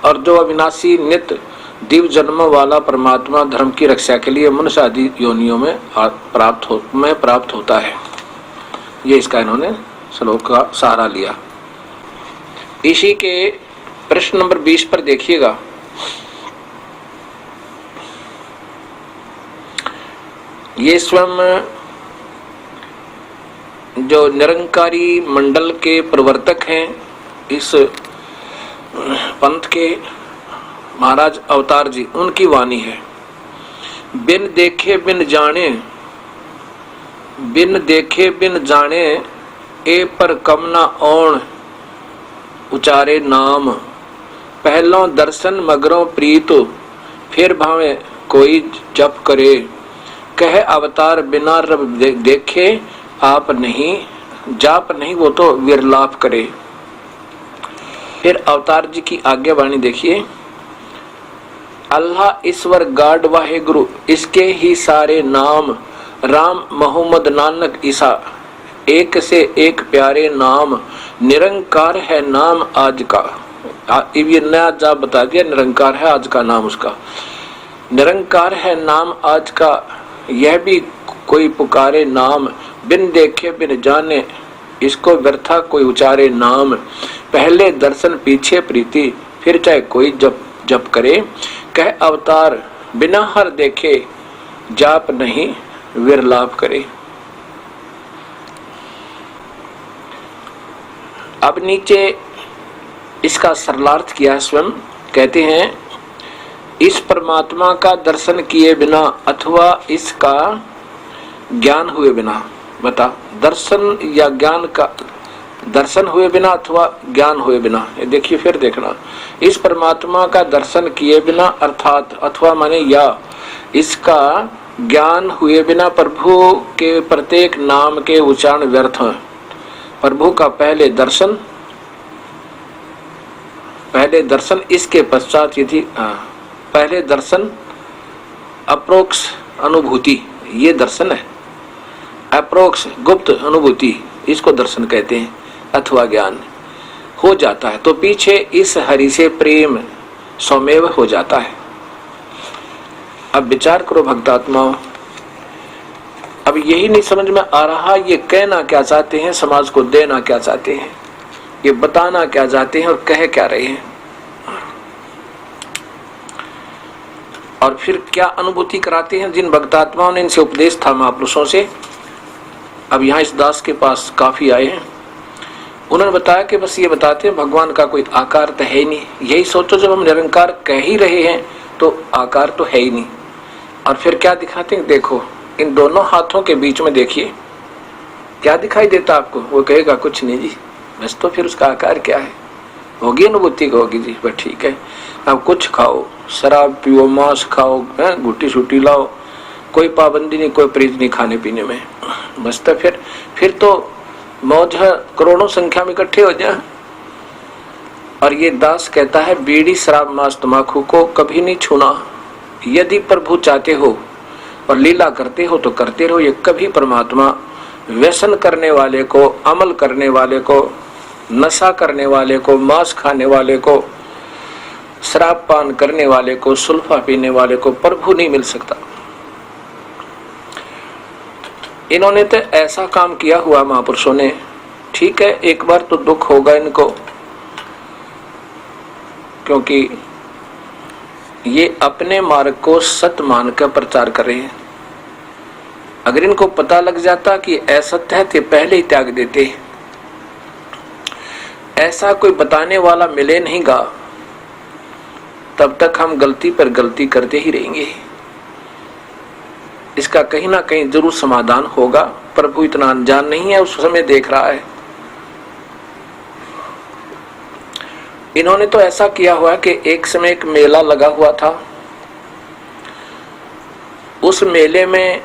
और जो अविनाशी नित्य दिव्य जन्म वाला परमात्मा धर्म की रक्षा के लिए मनुष्य आदि योनियों में प्राप्त होता है। ये इसका इन्होंने श्लोक का सहारा लिया। इसी के प्रश्न नंबर 20 पर देखिएगा, ये स्वयं जो निरंकारी मंडल के प्रवर्तक हैं, इस पंथ के महाराज अवतार जी, उनकी वाणी है। बिन देखे बिन जाने ए पर कमना ओण उचारे नाम, पहलों दर्शन मगरों प्रीत फिर भावे कोई जप करे, कह अवतार बिना रब देखे आप नहीं जाप नहीं वो तो विरलाप करे। फिर अवतार जी की आज्ञावाणी देखिए, अल्लाह ईश्वर गाड वाहे गुरु, इसके ही सारे नाम, राम मोहम्मद नानक ईसा, एक से एक प्यारे नाम, निरंकार है नाम आज का। ये नया जा बता दिया, निरंकार है आज का नाम उसका, निरंकार है नाम आज का, यह भी कोई पुकारे नाम, बिन देखे बिन जाने इसको व्यर्था कोई उचारे नाम, पहले दर्शन पीछे प्रीति, फिर चाहे कोई जप जप करे, कह अवतार बिना हर देखे, जाप नहीं विरलाप करे। अब नीचे इसका सरलार्थ किया स्वयं, कहते हैं इस परमात्मा का दर्शन किए बिना अथवा इसका ज्ञान हुए बिना, बता दर्शन या ज्ञान का, दर्शन हुए बिना अथवा ज्ञान हुए बिना, ये देखिए फिर देखना, इस परमात्मा का दर्शन किए बिना अर्थात अथवा माने या इसका ज्ञान हुए बिना प्रभु के प्रत्येक नाम के उच्चारण व्यर्थ है। प्रभु का पहले दर्शन इसके पश्चात यदि पहले दर्शन अप्रोक्ष अनुभूति, ये दर्शन है, अप्रोक्ष गुप्त अनुभूति इसको दर्शन कहते हैं अथवा ज्ञान हो जाता है, तो पीछे इस हरि से प्रेम स्वमेव हो जाता है। अब विचार करो भक्तात्माओं, अब यही नहीं समझ में आ रहा ये कहना क्या चाहते हैं, समाज को देना क्या चाहते हैं, ये बताना क्या चाहते हैं और कह क्या रहे हैं, और फिर क्या अनुभूति कराते हैं। जिन भक्तात्माओं ने इनसे उपदेश था महापुरुषों से, अब यहाँ इस दास के पास काफी आए हैं, उन्होंने बताया कि बस ये बताते हैं भगवान का कोई आकार तो है ही नहीं, यही सोचो जब हम निरंकार कह ही रहे हैं तो आकार तो है ही नहीं। और फिर क्या दिखाते हैं, देखो इन दोनों हाथों के बीच में देखिए क्या दिखाई देता आपको, वो कहेगा कुछ नहीं जी, बस तो फिर उसका आकार क्या है, होगी अनुभूति को होगी जी, बस ठीक है। अब कुछ खाओ, शराब पियो, मांस खाओ, गुट्टी छुट्टी लाओ, कोई पाबंदी नहीं, कोई प्रीत नहीं खाने पीने में, बस तो फिर तो मौज है, करोड़ों संख्या में इकट्ठे हो जाए। और ये दास कहता है बीड़ी शराब मांस तमाकू को कभी नहीं छूना, यदि प्रभु चाहते हो और लीला करते हो तो करते रहो, ये कभी परमात्मा व्यसन करने वाले को, अमल करने वाले को, नशा करने वाले को, मांस खाने वाले को, शराब पान करने वाले को, सुल्फा पीने वाले को प्रभु नहीं मिल सकता। इन्होंने तो ऐसा काम किया हुआ महापुरुषों ने, ठीक है एक बार तो दुख होगा इनको, क्योंकि ये अपने मार्ग को सत्य मानकर प्रचार कर रहे हैं। अगर इनको पता लग जाता कि असत्य है तो पहले ही त्याग देते, ऐसा कोई बताने वाला मिले नहींगा, तब तक हम गलती पर गलती करते ही रहेंगे। इसका कहीं ना कहीं जरूर समाधान होगा, प्रभु इतना अनजान नहीं है, उस समय देख रहा है। इन्होंने तो ऐसा किया हुआ कि एक समय एक मेला लगा हुआ था, उस मेले में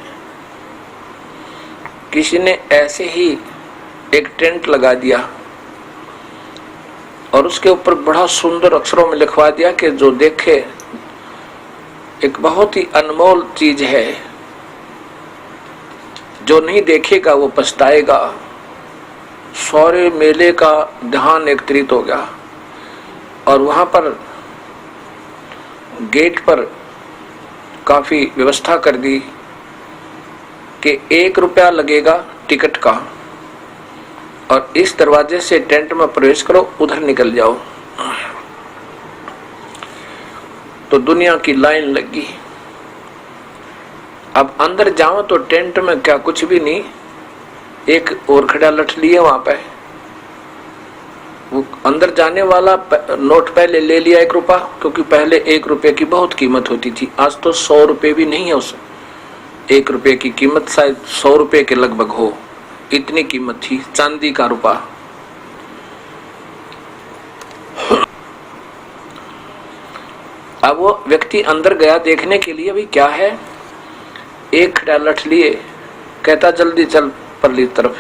किसी ने ऐसे ही एक टेंट लगा दिया और उसके ऊपर बड़ा सुंदर अक्षरों में लिखवा दिया कि जो देखे एक बहुत ही अनमोल चीज है, जो नहीं देखेगा वो पछताएगा। सारे मेले का ध्यान एकत्रित हो गया और वहां पर गेट पर काफी व्यवस्था कर दी कि 1 रुपया लगेगा टिकट का, और इस दरवाजे से टेंट में प्रवेश करो, उधर निकल जाओ। तो दुनिया की लाइन लगी। अब अंदर जाओ तो टेंट में क्या कुछ भी नहीं, एक और खड़ा लठ लिए वहां पे, वो अंदर जाने वाला नोट पहले ले लिया 1 रुपया, क्योंकि पहले 1 रुपये की बहुत कीमत होती थी, आज तो 100 रुपये भी नहीं है उस 1 रुपये की कीमत, शायद 100 रुपये के लगभग हो, इतनी कीमत थी चांदी का रुपया। अब वो व्यक्ति अंदर गया देखने के लिए भी क्या है, एक खड़ा लठ लिए, कहता जल्दी चल परली तरफ।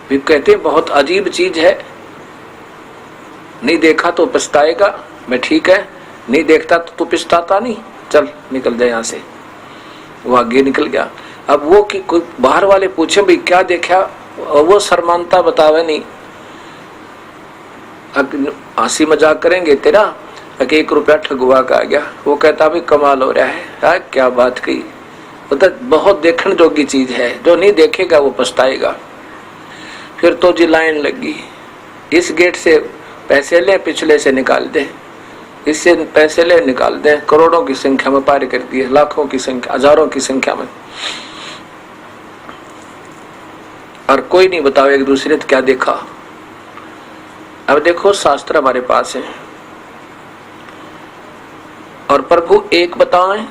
भी कहते बहुत अजीब चीज है, नहीं देखा तो पछताएगा, मैं ठीक है, नहीं देखता तो तू पछताता नहीं, चल निकल जाए यहाँ से। वो आगे निकल गया। अब वो कि कोई बाहर वाले पूछे भाई क्या देखा, वो शर्मानता बतावे नहीं, हंसी मजाक करेंगे तेरा कि 1 रुपया ठगुआ का आ गया। वो कहता भी कमाल हो रहा है, क्या बात कही। मतलब बहुत देखने जोगी चीज है, जो नहीं देखेगा वो पछताएगा। फिर तो जी लाइन लगी, इस गेट से पैसे ले, पिछले से निकाल दे, इससे पैसे ले निकाल दे। करोड़ों की संख्या में पार कर दिए, लाखों की संख्या, हजारों की संख्या में, और कोई नहीं बताओ एक दूसरे ने क्या देखा। अब देखो शास्त्र हमारे पास है और प्रभु एक बतावें,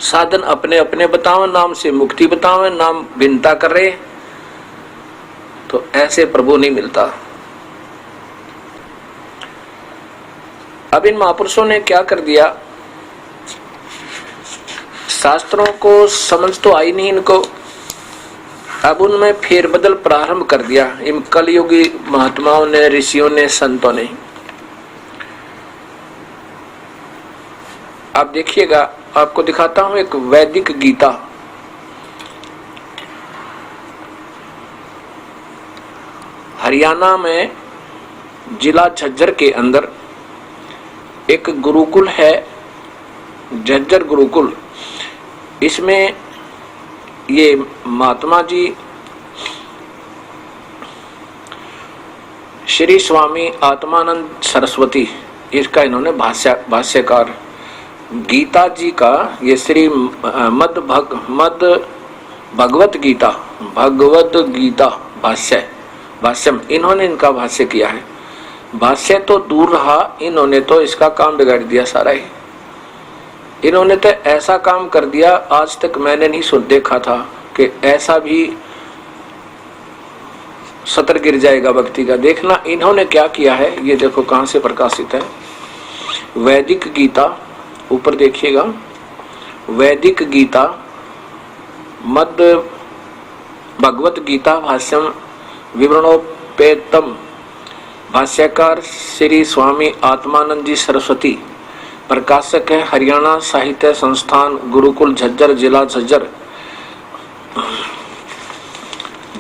साधन अपने अपने बतावें, नाम से मुक्ति बतावें, नाम भिन्नता कर रहे, तो ऐसे प्रभु नहीं मिलता। अब इन महापुरुषों ने क्या कर दिया, शास्त्रों को समझ तो आई नहीं इनको, अब उनमें फेरबदल प्रारंभ कर दिया इन कलयुगी महात्माओं ने, ऋषियों ने, संतों ने। आप देखिएगा, आपको दिखाता हूं एक वैदिक गीता। हरियाणा में जिला झज्जर के अंदर एक गुरुकुल है, झज्जर गुरुकुल। इसमें ये महात्मा जी श्री स्वामी आत्मानंद सरस्वती, इसका इन्होंने भाष्यकार गीता जी का, ये श्री मद भगवत गीता भाष्यम, इन्होंने इनका भाष्य किया है। भाष्य तो दूर रहा, इन्होंने तो इसका काम बिगाड़ दिया सारा ही। इन्होंने तो ऐसा काम कर दिया, आज तक मैंने नहीं देखा था कि ऐसा भी सतर गिर जाएगा भक्ति का। देखना इन्होंने क्या किया है, ये देखो कहां से प्रकाशित है। वैदिक गीता, ऊपर देखिएगा, वैदिक गीता मद भगवत गीता भाष्यम विवरणोपेतम, भाष्यकार श्री स्वामी आत्मानंद जी सरस्वती, प्रकाशक है हरियाणा साहित्य संस्थान गुरुकुल झज्जर, जिला झज्जर,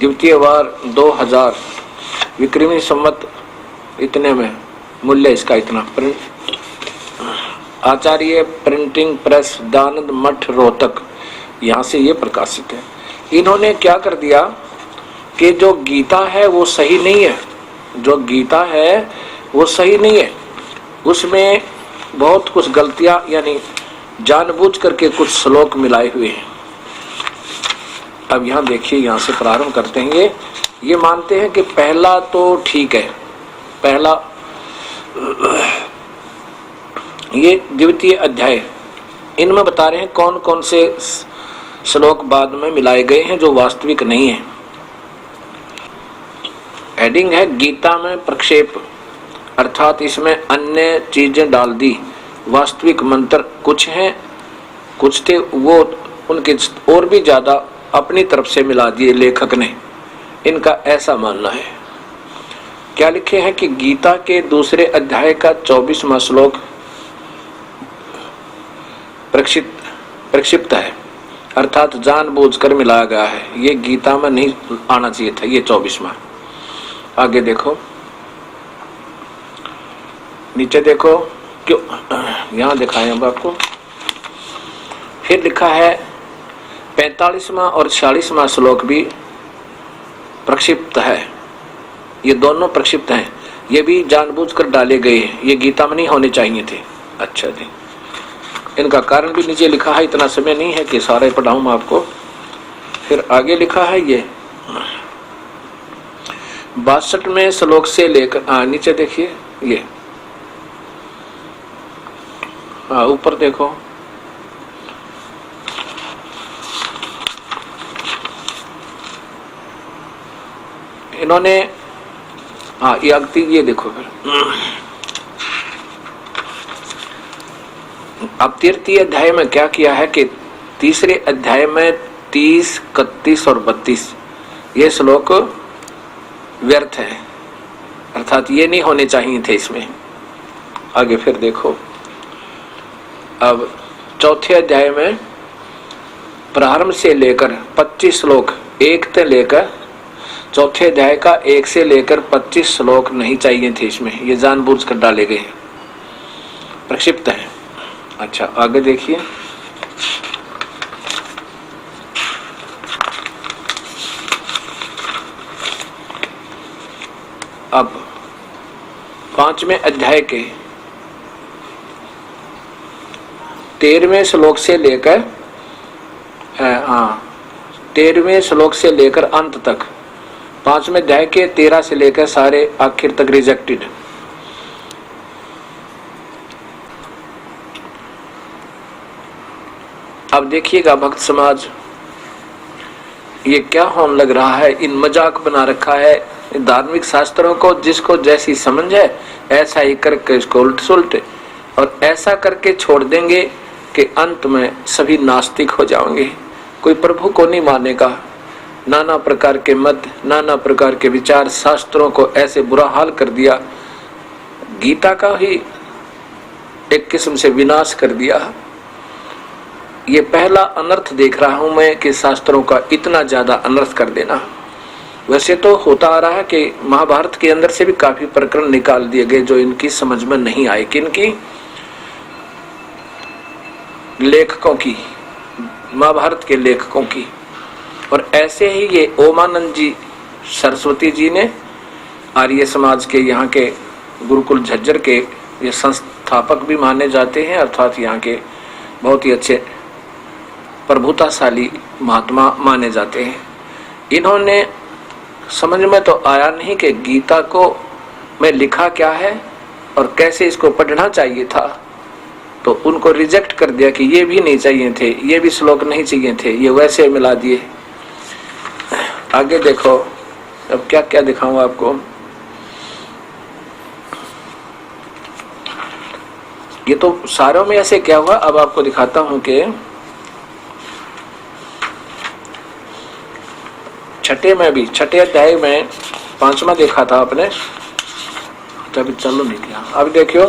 द्वितीय वार 2000 विक्रमी संवत इतने में, मूल्य इसका इतना। आचार्य प्रिंटिंग प्रेस दानंद मठ रोहतक, यहाँ से ये प्रकाशित है। इन्होंने क्या कर दिया कि जो गीता है वो सही नहीं है, जो गीता है वो सही नहीं है, उसमें बहुत कुछ गलतियां, यानी जानबूझ करके कुछ श्लोक मिलाए हुए हैं। अब यहाँ देखिए, यहाँ से प्रारंभ करते हैं। ये मानते हैं कि पहला तो ठीक है, पहला ये द्वितीय अध्याय, इनमें बता रहे हैं कौन कौन से श्लोक बाद में मिलाए गए हैं जो वास्तविक नहीं है। हेडिंग है गीता में प्रक्षेप, अर्थात इसमें अन्य चीजें डाल दी, वास्तविक मंत्र कुछ हैं, कुछ थे वो उनके और भी ज्यादा अपनी तरफ से मिला दिए लेखक ने, इनका ऐसा मानना है। क्या लिखे हैं कि गीता के दूसरे अध्याय का 24वां श्लोक प्रक्षिप्त है, अर्थात जानबूझकर मिलाया गया है, ये गीता में नहीं आना चाहिए था, ये 24वां। आगे देखो, नीचे देखो, क्यों यहाँ दिखाएं अब आपको। फिर लिखा है 45वां और 46वां श्लोक भी प्रक्षिप्त है, ये दोनों प्रक्षिप्त हैं, ये भी जानबूझकर डाले गए हैं, ये गीता में नहीं होने चाहिए थे। अच्छा जी, इनका कारण भी नीचे लिखा है, इतना समय नहीं है कि सारे पढ़ाऊं मैं आपको। फिर आगे लिखा है ये 62वें श्लोक से लेकर नीचे देखिए, ये ऊपर देखो, इन्होंने ये अगती, ये देखो फिर अब तृतीय अध्याय में क्या किया है कि तीसरे अध्याय में 30, 31 और 32 ये श्लोक व्यर्थ है, अर्थात ये नहीं होने चाहिए थे इसमें। आगे फिर देखो, अब चौथे अध्याय में प्रारंभ से लेकर 25 श्लोक, एक से लेकर चौथे अध्याय का 1 से लेकर 25 श्लोक नहीं चाहिए थे इसमें, ये जानबूझ कर डाले गए, प्रक्षिप्त है। अच्छा आगे देखिए, अब 5वें अध्याय के 13वें श्लोक से लेकर 13वें श्लोक से लेकर अंत तक, 5वें अध्याय के 13 से लेकर सारे आखिर तक रिजेक्टेड। अब देखिएगा भक्त समाज, ये क्या होने लग रहा है, इन मजाक बना रखा है धार्मिक शास्त्रों को, जिसको जैसी समझ है ऐसा ही करके इसको उल्ट सुलट, और ऐसा करके छोड़ देंगे कि अंत में सभी नास्तिक हो जाएंगे, कोई प्रभु को नहीं मानेगा। नाना प्रकार के मत, नाना प्रकार के विचार, शास्त्रों को ऐसे बुरा हाल कर दिया, गीता का ही एक किस्म से विनाश कर दिया। ये पहला अनर्थ देख रहा हूं मैं कि शास्त्रों का इतना ज्यादा अनर्थ कर देना। वैसे तो होता आ रहा है कि महाभारत के अंदर से भी काफी प्रकरण निकाल दिए गए जो इनकी समझ में नहीं आए, किनकी, लेखकों की, महाभारत के लेखकों की। और ऐसे ही ये ओमानंद जी सरस्वती जी ने, आर्य समाज के यहाँ के गुरुकुल झज्जर के ये संस्थापक भी माने जाते हैं, अर्थात यहाँ के बहुत ही अच्छे प्रभुताशाली महात्मा माने जाते हैं। इन्होंने समझ में तो आया नहीं कि गीता को में लिखा क्या है और कैसे इसको पढ़ना चाहिए था, तो उनको रिजेक्ट कर दिया कि ये भी नहीं चाहिए थे, ये भी श्लोक नहीं चाहिए थे, ये वैसे मिला दिए। आगे देखो, अब क्या क्या दिखाऊं आपको। ये तो सारों में ऐसे क्या हुआ, अब आपको दिखाता हूं कि छठे में भी, छठे अध्याय में 5वां देखा था आपने, अभी चलो नहीं किया। अब देखियो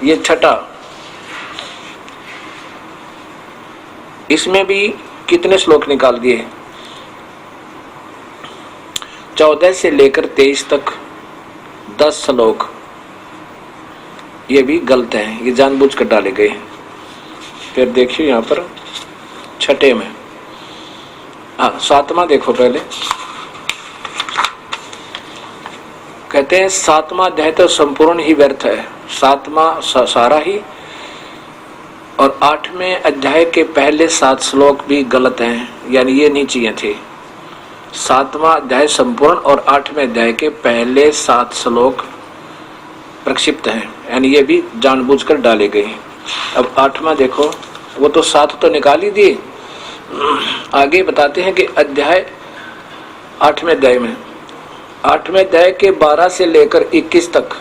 ये छठा, इसमें भी कितने श्लोक निकाल दिए, 14 से लेकर 23 तक 10 श्लोक, ये भी गलत है, ये जानबूझ कर डाले गए। फिर देखिए यहाँ पर छठे में, 7वां देखो पहले, कहते हैं 7वां अध्याय तो संपूर्ण ही व्यर्थ है, 7वां सारा ही, और 8वें अध्याय के पहले 7 श्लोक भी गलत हैं, यानी ये नहीं चाहिए थे। 7वां अध्याय संपूर्ण और 8वें अध्याय के पहले 7 श्लोक प्रक्षिप्त हैं, यानी ये भी जानबूझकर डाले गए। अब 8वां देखो, वो तो 7 तो निकाल ही दिए, आगे बताते हैं कि अध्याय 8वें अध्याय में, 8वें अध्याय के 12 से लेकर 21 तक,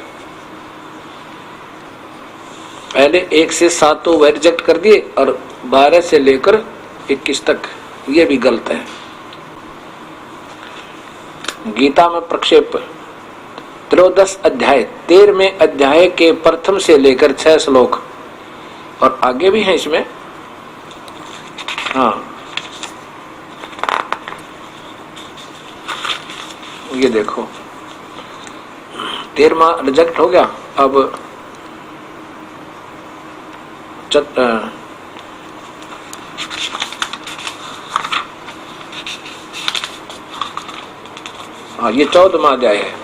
पहले 1 से 7 तो वह रिजेक्ट कर दिए, और 12 से लेकर 21 तक ये भी गलत है। गीता में प्रक्षेप 13 अध्याय, 13वें अध्याय के प्रथम से लेकर 6 श्लोक, और आगे भी हैं इसमें। हाँ ये देखो, 13वां रिजेक्ट हो गया। अब ये 14वां अध्याय है।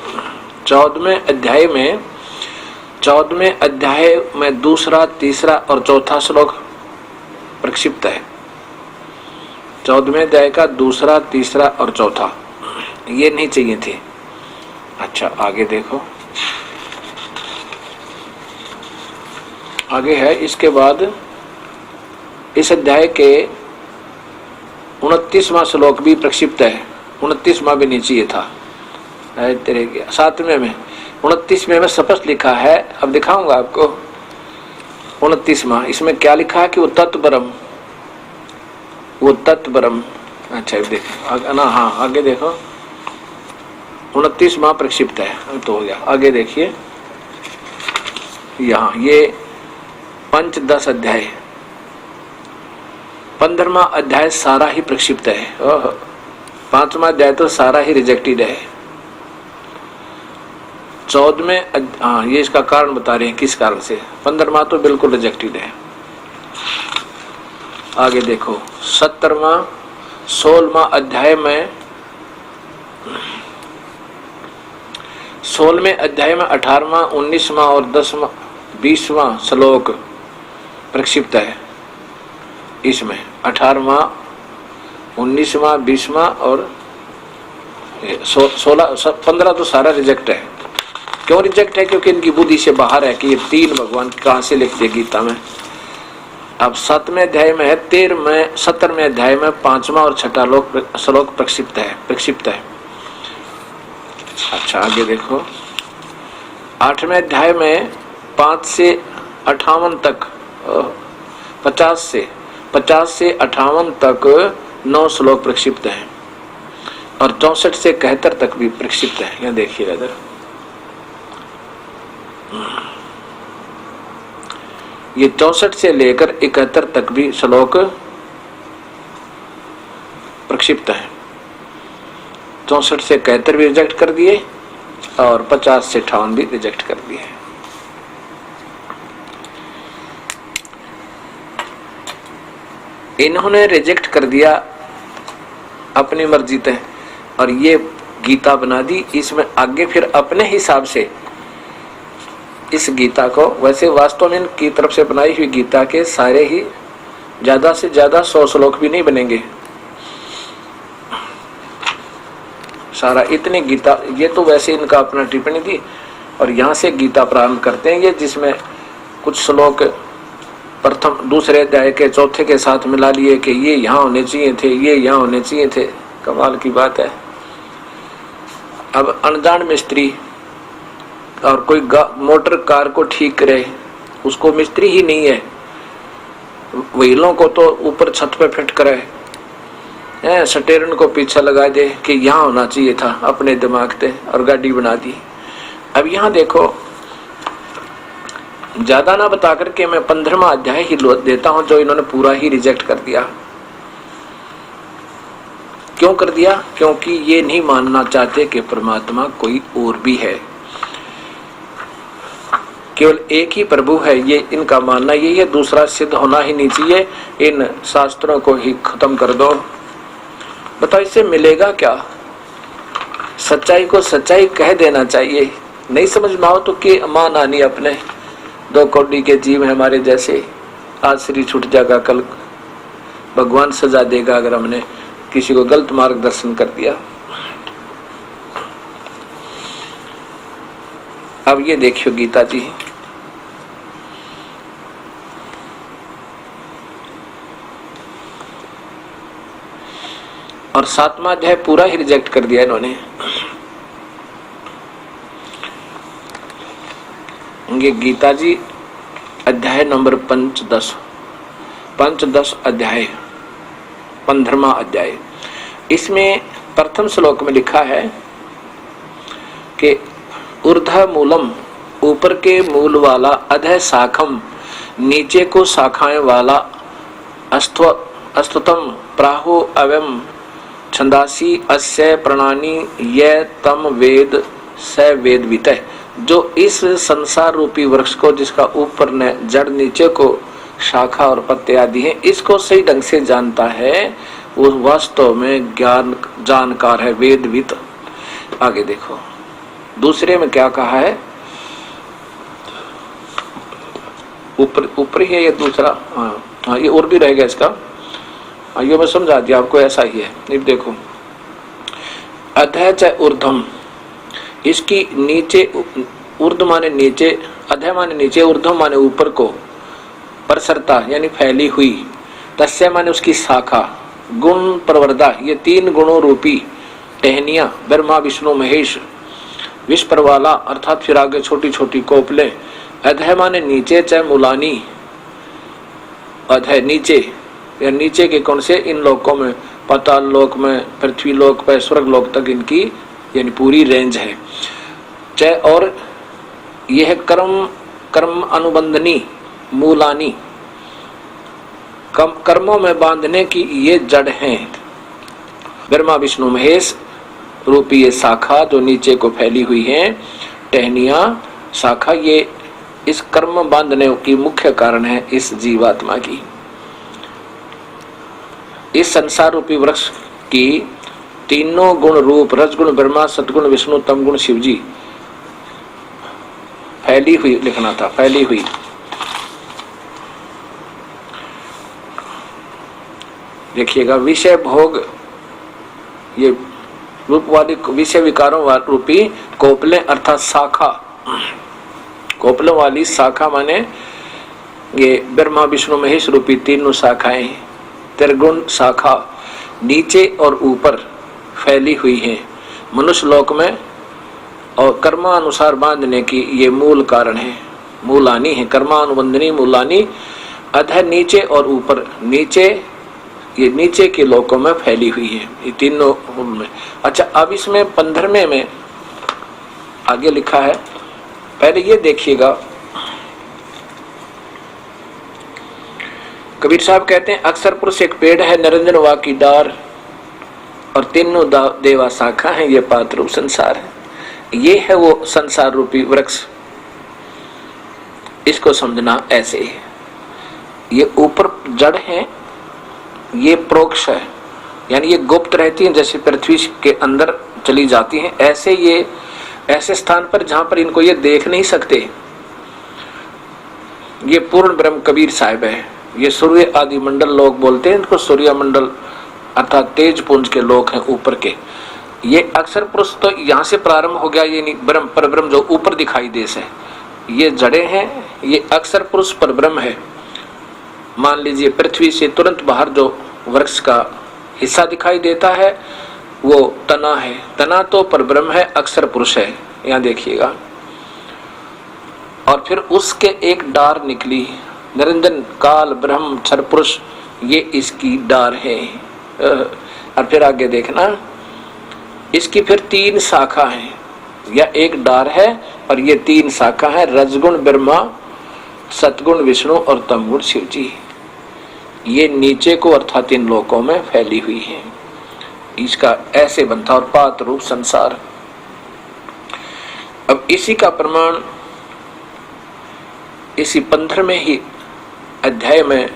14वें अध्याय में, 14वें अध्याय में दूसरा, तीसरा और चौथा श्लोक प्रक्षिप्त है। 14वें अध्याय का दूसरा, तीसरा और चौथा ये नहीं चाहिए थे। अच्छा आगे देखो, आगे है, इसके बाद इस अध्याय के 29वां श्लोक भी प्रक्षिप्त है, 29वां भी नहीं चाहिए था। तेरे 7वें में, 29वें में स्पष्ट लिखा है, अब दिखाऊंगा आपको 29वां, इसमें क्या लिखा है कि वो तत्व ब्रह्म, वो तत्व ब्रह्म। अच्छा देखो ना, हाँ आगे देखो, 29वां प्रक्षिप्त है। तो हो गया। आगे देखिए, यहाँ ये पंचदश अध्याय, 15वां अध्याय सारा ही प्रक्षिप्त है। 5वां अध्याय तो सारा ही रिजेक्टेड है। 14वें, हाँ ये इसका कारण बता रहे हैं किस कारण से। 15वां तो बिल्कुल रिजेक्टेड है। आगे देखो 17वां 16वां अध्याय में, 16वें अध्याय में 18वां 19वां और 10वां 20वां श्लोक प्रक्षिप्त है। इसमें 18वां 19वां 20वां और 16 15 तो सारा रिजेक्ट है। क्यों रिजेक्ट है? क्योंकि इनकी बुद्धि से बाहर है कि ये 3 भगवान कहाँ से लिख दिए गीता में। अब 7वें अध्याय में है, 17वें अध्याय में 5वां और 6वां श्लोक प्रक्षिप्त है। अच्छा आगे देखो 8वें अध्याय में 5 से 58 तक, 50 से 58 तक 9 श्लोक प्रक्षिप्त हैं और 64 से 71 तक भी प्रक्षिप्त है। यहाँ देखिएगा इधर, ये 64 से लेकर 71 तक भी श्लोक प्रक्षिप्त है। 64 से 71 भी रिजेक्ट कर दिए और 50 से 58 भी रिजेक्ट कर दिए। इन्होंने रिजेक्ट कर दिया अपनी मर्जी से और ये गीता बना दी। इसमें आगे फिर अपने हिसाब से इस गीता को, वैसे वास्तव में इनकी तरफ से बनाई हुई गीता के सारे ही ज्यादा से ज्यादा 100 श्लोक भी नहीं बनेंगे। सारा इतनी गीता, ये तो वैसे इनका अपना टिप्पणी थी और यहाँ से गीता प्रारंभ करते हैं ये, जिसमें कुछ श्लोक प्रथम दूसरे अध्याय के चौथे के साथ मिला लिए कि ये यहाँ होने चाहिए थे, ये यहाँ होने चाहिए थे। कमाल की बात है। अब अनजान मिस्त्री और कोई मोटर कार को ठीक करे, उसको मिस्त्री ही नहीं है, व्हीलों को तो ऊपर छत पे फिट करे, स्टेयरिंग को पीछे लगा दे कि यहाँ होना चाहिए था अपने दिमाग से, और गाड़ी बना दी। अब यहाँ देखो, ज्यादा ना बता करके मैं 15वां अध्याय ही देता हूं जो इन्होंने पूरा ही रिजेक्ट कर दिया। क्यों कर दिया? क्योंकि ये नहीं मानना चाहते कि परमात्मा कोई और भी है, केवल एक ही प्रभु है। ये इनका मानना यही है, दूसरा सिद्ध होना ही नहीं चाहिए। इन शास्त्रों को ही खत्म कर दो। बताओ इससे मिलेगा क्या? सच्चाई को सच्चाई कह देना चाहिए। नहीं समझ में आओ तो कि मान आनी अपने 2 कौड़ी के जीव है हमारे जैसे। आज श्री छूट जाएगा, कल भगवान सजा देगा अगर हमने किसी को गलत मार्गदर्शन कर दिया। अब ये देखियो गीता जी, और 7वां अध्याय पूरा ही रिजेक्ट कर दिया इन्होंने। ये गीता जी अध्याय नंबर 510 अध्याय, 15वां अध्याय। इसमें प्रथम श्लोक में लिखा है कि ऊर्ध्व मूलम, ऊपर के मूल वाला, अधः शाखम, नीचे को शाखाएं वाला, अस्तुतम प्राहु अवम छंदासी अस्य प्रणानी ये तम वेद स वेदवित। जो इस संसार रूपी वृक्ष को, जिसका ऊपर ने जड़ नीचे को शाखा और पत्ते आदि हैं, इसको सही ढंग से जानता है, वो वास्तव में ज्ञान जानकार है, वेदवित। आगे देखो दूसरे में क्या कहा है, ऊपर ही है ये दूसरा। हाँ ये और भी रहेगा इसका, ये मैं समझा दिया आपको, ऐसा ही है। अब देखो अधः च ऊर्ध्वम, इसकी नीचे, ऊर्ध्व माने नीचे, अधः माने नीचे, ऊर्ध्व माने ऊपर को, प्रसरता यानी फैली हुई, तस्य माने उसकी शाखा, गुण प्रवर्धा, ये 3 गुणों रूपी टहनिया, ब्रह्मा विष्णु महेश, विश्व वाला अर्थात फिर आगे छोटी छोटी कोपले। अधः माने नीचे, च मूलानी, अधः नीचे, या नीचे के कौन से? इन लोकों में, पाताल लोक में, पृथ्वी लोक पर, स्वर्ग लोक तक इनकी यानी पूरी रेंज है। च और यह कर्म अनुबंधनी मूलानी, कर्मों में बांधने की ये जड़ हैं। ब्रह्मा विष्णु महेश रूपी ये शाखा जो नीचे को फैली हुई है, टहनियां शाखा, ये इस कर्म बांधने की मुख्य कारण है इस जीवात्मा की। इस संसार रूपी वृक्ष की तीनों गुण रूप रजगुण ब्रह्मा, सतगुण विष्णु, तमगुण शिव जी फैली हुई लिखना था, फैली हुई। देखिएगा विषय भोग, ये रूप वाली विषय विकारों रूपी कोपले अर्थात शाखा, कोपलों वाली शाखा माने ये ब्रह्मा विष्णु महेश रूपी तीनों शाखाएं, त्रिगुण शाखा नीचे और ऊपर फैली हुई हैं मनुष्य लोक में, और कर्मानुसार बांधने की ये मूल कारण है, मूलानी है। कर्मानुबंधनी मूलानी अधः नीचे और ऊपर, नीचे ये नीचे के लोकों में फैली हुई है ये तीनों में। अच्छा, अब इसमें 15वें में आगे लिखा है, पहले ये देखिएगा। कबीर साहब कहते हैं अक्षर पुरुष एक पेड़ है, निरंजन वा की डार, और तीनों देवा शाखा है, ये पात्र रूप संसार है। ये है वो संसार रूपी वृक्ष। इसको समझना ऐसे है, ये ऊपर जड़ है, ये प्रोक्ष है, यानी ये गुप्त रहती हैं, जैसे पृथ्वी के अंदर चली जाती हैं, ऐसे ये ऐसे स्थान पर जहां पर इनको ये देख नहीं सकते। ये पूर्ण ब्रह्म कबीर साहिब है। ये सूर्य आदि मंडल लोग बोलते हैं इनको, सूर्य मंडल अर्थात तेज पुंज के लोग हैं ऊपर के। ये अक्षर पुरुष तो यहाँ से प्रारंभ हो गया, ये ब्रह्म पर ब्रह्म जो ऊपर दिखाई दे से, ये जड़े हैं, ये अक्षर पुरुष पर ब्रह्म है। मान लीजिए पृथ्वी से तुरंत बाहर जो वृक्ष का हिस्सा दिखाई देता है वो तना है, तना तो पर ब्रह्म है, अक्षर पुरुष है, यहाँ देखिएगा। और फिर उसके एक डार निकली, निरंजन काल ब्रह्म क्षर पुरुष, ये इसकी डार है। और फिर आगे देखना, इसकी फिर 3 शाखा है, या एक डार है और ये 3 शाखा है, रजगुण ब्रह्मा, सतगुण विष्णु और तमगुण शिव जी। ये नीचे को अर्थात इन लोकों में फैली हुई है। इसका ऐसे बनता और पात्र रूप संसार। अब इसी का प्रमाण इसी 15वें ही अध्याय में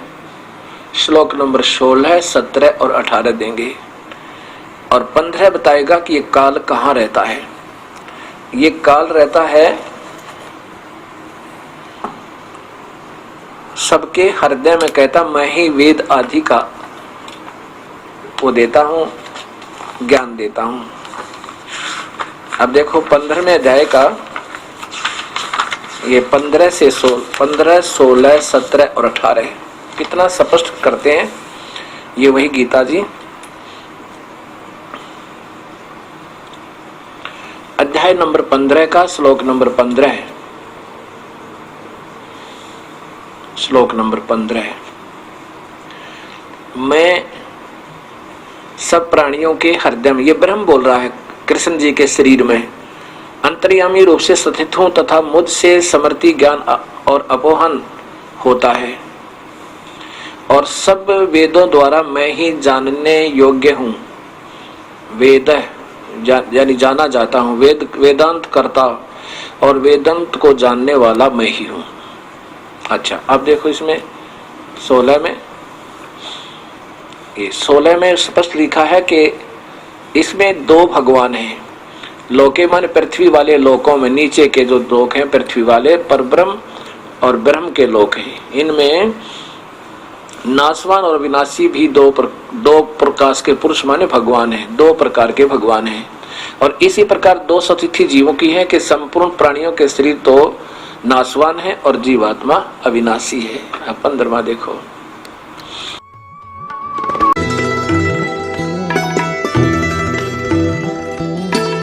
श्लोक नंबर 16, 17 और 18 देंगे। और 15 बताएगा कि ये काल कहाँ रहता है। ये काल रहता है सबके हृदय में, कहता मैं ही वेद आदि का वो देता हूं, ज्ञान देता हूं। अब देखो 15वें अध्याय का ये 15 से 15, 16, 17 और 18 कितना स्पष्ट करते हैं। ये वही गीता जी अध्याय नंबर 15 का श्लोक नंबर 15 है। श्लोक नंबर 15 है, मैं सब प्राणियों के हृदय में, ये ब्रह्म बोल रहा है कृष्ण जी के शरीर में, अंतर्यामी रूप से स्थित हूं तथा मुझसे समर्थी ज्ञान और अपोहन होता है, और सब वेदों द्वारा मैं ही जानने योग्य हूं। वेद यानी जाना जाता हूं, वेदांत करता और वेदांत को जानने वाला मैं ही हूं। अच्छा, अब देखो इसमें 16 में, ये 16 में स्पष्ट लिखा है कि इसमें 2 भगवान हैं। लोके माने पृथ्वी वाले लोकों में, नीचे के जो लोक हैं पृथ्वी वाले, पर ब्रह्म और ब्रह्म के लोक हैं। इनमें नासवान और विनाशी भी 2 प्रकाश के पुरुष माने भगवान हैं, 2 प्रकार के भगवान हैं। और इसी प्रकार 2 सतिथि जीवों की है कि संपूर्ण प्राणियों के शरीर तो नासवान है और जीवात्मा अविनाशी है। 15वां देखो,